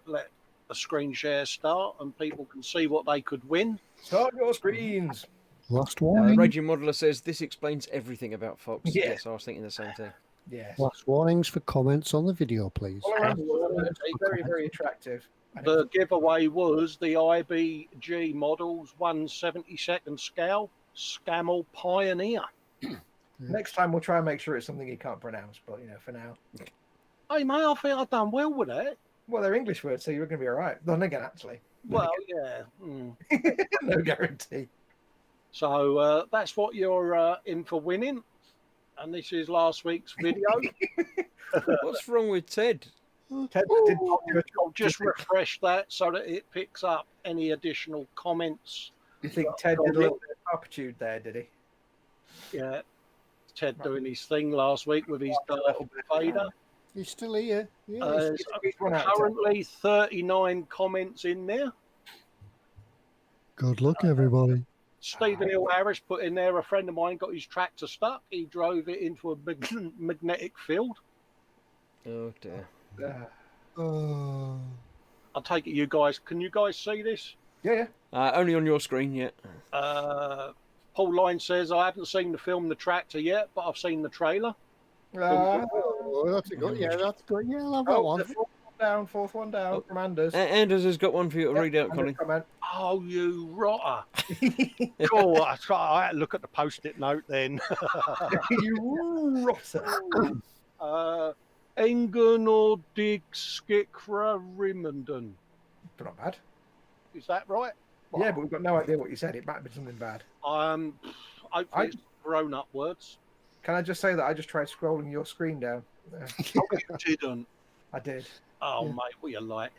let a screen share start, and people can see what they could win. Start your screens. Last warning. Reggie Modeler says this explains everything about Fox. Yeah. Yes, I was thinking the same thing. Yes. Last warnings for comments on the video, please. All around the world, very attractive. The giveaway was the IBG Models 1/72nd scale Scamel Pioneer. Next time we'll try and make sure it's something you can't pronounce, but for now. Hey, mate, I think I've done well with it. Well, they're English words, so you're going to be all right. Then again, actually. Well, yeah. No guarantee. So that's what you're in for winning. And this is last week's video. What's wrong with Ted? Ted did pop you a I'll just refresh that so that it picks up any additional comments. You think Ted did a little bit of aptitude there, did he? Yeah, Ted doing his thing last week with his Darth Vader. He's still here. Yeah, There's currently 39 comments in there. good luck, everybody. Stephen Hill Harris put in there, a friend of mine got his tractor stuck. He drove it into a magnetic field. Oh dear. I take it you guys, can you guys see this? Yeah. Only on your screen yet. Paul Line says, I haven't seen the film The Tractor yet, but I've seen the trailer. Oh, that's a good. Yeah, that's good. Yeah, I love that one. Fourth one down from Anders. Anders has got one for you to read out, Colin. Oh, you rotter. Cool. I had to look at the post-it note then. You rotter. Engen or Dig Skikra Rimenden. Not bad. Is that right? Yeah, but we've got no idea what you said. It might be something bad. Hopefully it's grown-up words. Can I just say that I just tried scrolling your screen down? You didn't. I did. Oh, mate, what you like?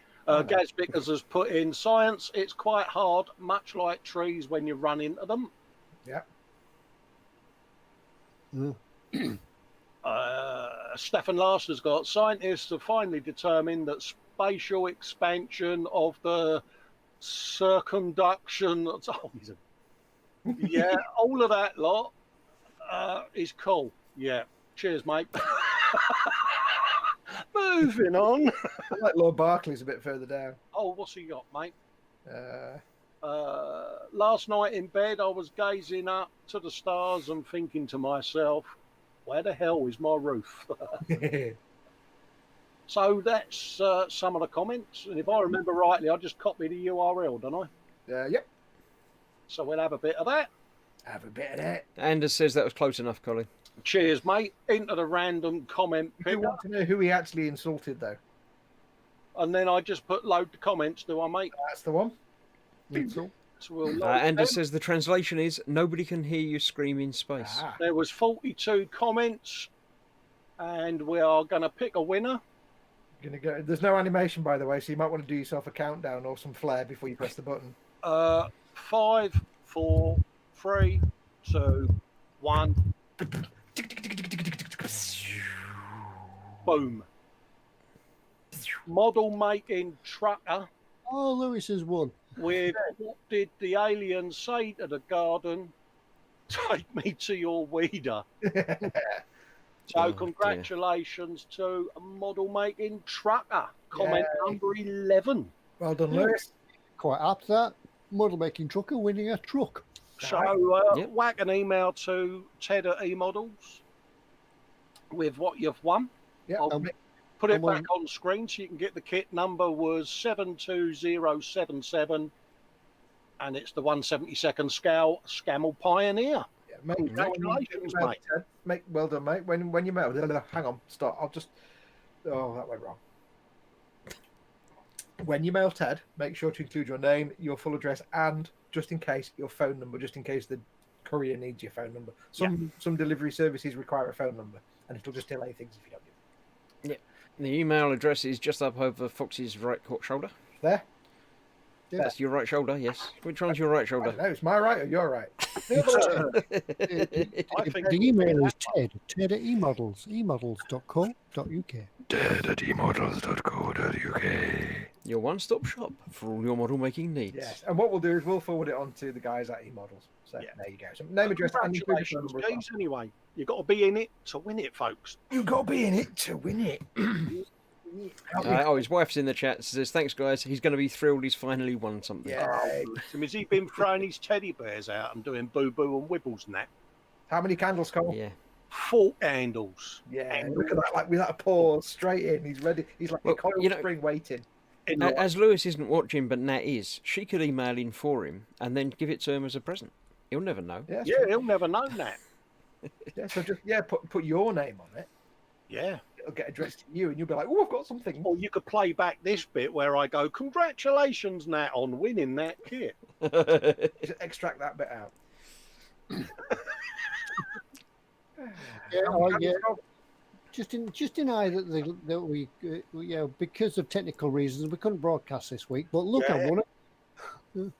Gaz Vickers has put in science. It's quite hard, much like trees when you run into them. Yeah. Stefan Larson's got scientists have finally determined that spatial expansion of the circumduction. Oh, yeah, all of that lot is cool. Yeah. Cheers, mate. Moving on. I like Lord Barclay's a bit further down. Oh, what's he got, mate? Last night in bed, I was gazing up to the stars and thinking to myself, where the hell is my roof? So that's some of the comments. And if I remember rightly, I just copied the URL, don't I? Yep. So we'll have a bit of that. Have a bit of that. Anders says that was close enough, Colin. Cheers, mate. Into the random comment You picker. want to know who he actually insulted, though? And then I just put load the comments, do I, mate? That's the one. So we'll load Anders them. says the translation is nobody can hear you scream in space. There was 42 comments, and we are going to pick a winner. Gonna go. There's no animation, by the way, so you might want to do yourself a countdown or some flair before you press the button. 5, 4, 3, 2, 1. Boom. Model making trucker Oh, Lewis has won. with what did the alien say to the garden? Take me to your weeder. So Oh, congratulations to a model making trucker. Comment number 11. Well done, Lewis. Quite apt that. Model making trucker winning a truck. So Yep. whack an email to Ted at eModels with what you've won. Yeah. I'll put it I'm on- back on screen so you can get the kit. Number was 72077 and it's the 172nd scale Scamel Pioneer. Yeah, mate, Congratulations, mate. Ted, well done, mate. When you mail, hang on, stop. I'll just. Oh, that went wrong. When you mail Ted, make sure to include your name, your full address, and just in case your phone number, just in case the courier needs your phone number. Some delivery services require a phone number, and it'll just delay things if you don't give it. The email address is just up over Fox's right shoulder. There. That's your right shoulder, yes. Which one's your right I shoulder? don't know, it's my right or your right? I think The email is ted at emodels.co.uk. Dead at eModels.co.uk. Your one-stop shop for all your model making needs. Yes. And what we'll do is we'll forward it on to the guys at eModels. So there you go. So name, address, and include your phone congratulations, number. guys. Anyway, you've got to be in it to win it, folks. You've got to be in it to win it. His wife's in the chat. Says, thanks, guys. He's going to be thrilled he's finally won something. Yeah. So has he been throwing his teddy bears out and doing boo-boo and wibbles and that? How many candles, Cole? Yeah. 4 handles. Yeah, look at that, like with that pour straight in. He's ready. He's like Well, a coiled you know- spring waiting. As Lewis isn't watching, but Nat is, she could email in for him and then give it to him as a present. He'll never know. Yeah, Yeah, he'll never know that. so just put your name on it. Yeah. It'll get addressed to you, and you'll be like, "Oh, I've got something." Or you could play back this bit where I go, congratulations, Nat, on winning that kit. Just extract that bit out. Yeah, How oh, many yeah. candles, Just deny that we because of technical reasons we couldn't broadcast this week. But look, I Yeah. won it.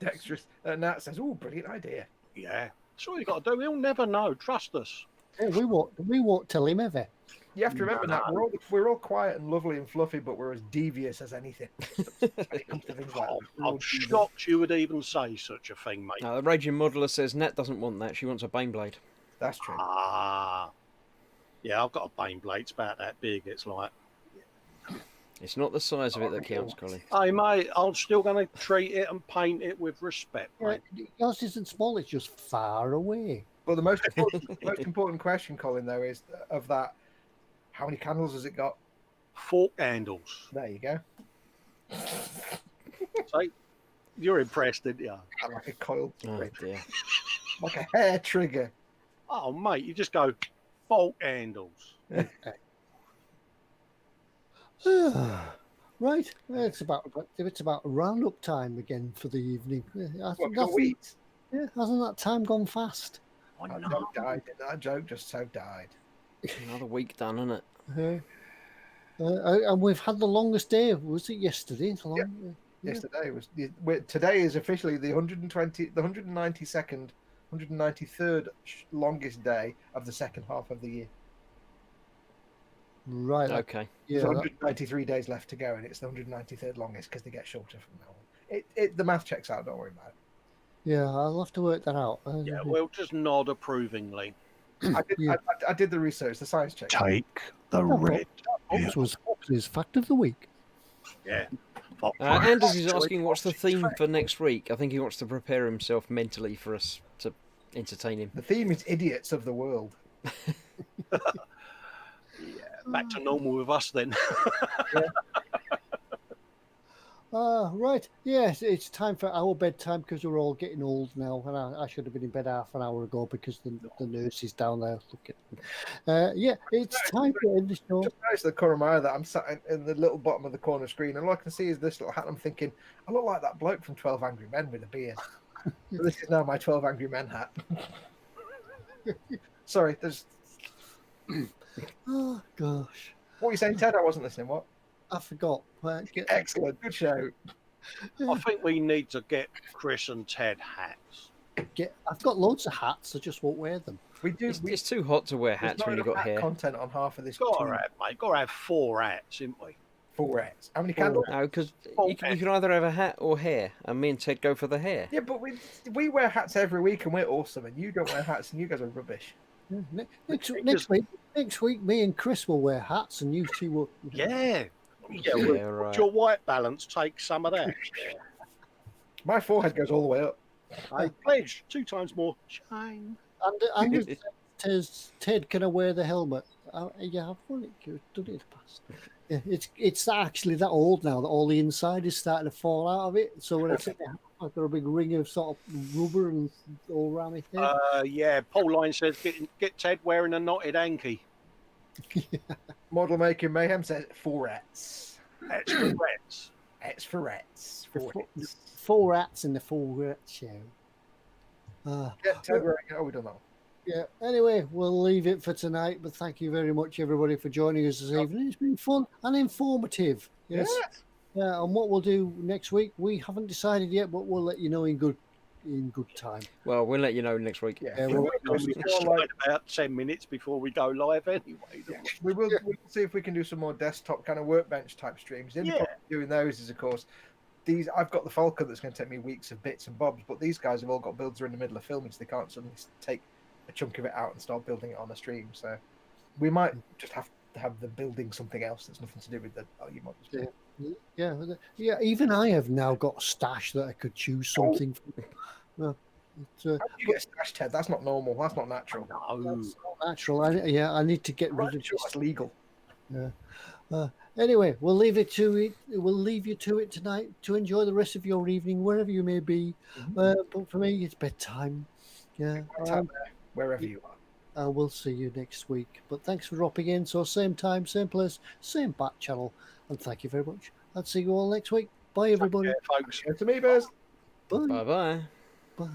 Dexterous. Nat says, "Oh, brilliant idea." Yeah. That's all you got to do. He'll never know. Trust us. Yeah, we won't tell him ever. You have to remember, No. Nat, we're all quiet and lovely and fluffy, but we're as devious as anything when it comes to things like that. We're all I'm devious. shocked you would even say such a thing, mate. The Raging Modeler says Nat doesn't want that. She wants a Baneblade. That's true. Ah. Yeah, I've got a Bane blade. It's about that big. It's like, It's not the size of it that counts, Colin. hey, mate, I'm still going to treat it and paint it with respect, Yeah, mate. yours isn't small; it's just far away. Well, the most important question, Colin, though, is of that: how many candles has it got? Fork handles. There you go. See? You're impressed, didn't you? Like a coiled Oh spring, dear. like a hair trigger. Oh, mate, you just go, fork handles. Right, it's about roundup time again for the evening. What, for weeks? Yeah, hasn't that time gone fast? Oh, That no. joke died. That joke just so died. Another week done, isn't it? And we've had the longest day. Was it yesterday? Yeah. Yesterday was. Today is officially the 192nd, 193rd longest day of the second half of the year. Right. Okay. Yeah. There's 193 days left to go, and it's the 193rd longest because they get shorter from now on. The math checks out. Don't worry about it. Yeah, I'll have to work that out. Yeah, we'll just nod approvingly. I did the research, the science check. Take the red. Foxx was Fox's fact of the week. Yeah. Anders is asking what's the theme for next week. I think he wants to prepare himself mentally for us to entertain him. The theme is idiots of the world. Back to normal with us then. Right. Yes, it's time for our bedtime because we're all getting old now, and I should have been in bed half an hour ago because the nurse is down there looking. Yeah, it's time to end the show. Just notice the Kuramaya that I'm sat in the little bottom of the corner screen, and all I can see is this little hat. And I'm thinking, I look like that bloke from 12 Angry Men with a beard. So this is now my 12 Angry Men hat. Sorry, there's. Oh gosh, What were you saying, Ted? I wasn't listening. What? I forgot. Excellent, good show. I think we need to get Chris and Ted hats. I've got loads of hats. I just won't wear them. We do. It's too hot to wear there's hats not when you've enough got hat hair. content on half of this. Got to team. have, mate. Got to have 4 hats, haven't we? 4 hats. How many candles? No, because you can either have a hat or hair, and me and Ted go for the hair. Yeah, but we wear hats every week, and we're awesome. And you don't wear hats, and you guys are rubbish. Yeah, next week, me and Chris will wear hats, and you two will. Yeah. Yeah, right. Your white balance takes some of that. My forehead goes all the way up. I pledge 2 times more shine. And Ted, can I wear the helmet? Yeah, I've done it in the past. Yeah, it's actually that old now that all the inside is starting to fall out of it. So when I take it out, I've got a big ring of sort of rubber and all around my head. Yeah, Paul Line says get Ted wearing a knotted hanky. Model making mayhem says 4 hats. That's correct. It's for rats. 4 hats. 4 rats in the 4 rat show. Get Ted wearing it. Oh, we don't know. Yeah. Anyway, we'll leave it for tonight. But thank you very much, everybody, for joining us this evening. It's been fun and informative. Yes. Yeah. And what we'll do next week, we haven't decided yet, but we'll let you know in good time. Well, we'll let you know next week. Yeah, We'll decide about 10 minutes before we go live anyway. we'll see if we can do some more desktop kind of workbench type streams. The only problem doing those is, of course, I've got the Falcon that's going to take me weeks of bits and bobs, but these guys have all got builds are in the middle of filming, so they can't suddenly take a chunk of it out and start building it on a stream. So we might just have to have the building something else that's nothing to do with the eModels. Yeah. Even I have now got a stash that I could choose something from. How do you get a stash, Ted? That's not normal. That's not natural. No. That's not natural. I need to get rid of Sure, that's legal. Yeah. Anyway, we'll leave it to it. We'll leave you to it tonight to enjoy the rest of your evening, wherever you may be. But for me, it's bedtime. Yeah. Wherever you are. We'll see you next week. But thanks for dropping in. So same time, same place, same back channel. And thank you very much. I'll see you all next week. Bye, everybody. Yeah, folks. To me, Bez. Bye. Bye-bye. Bye.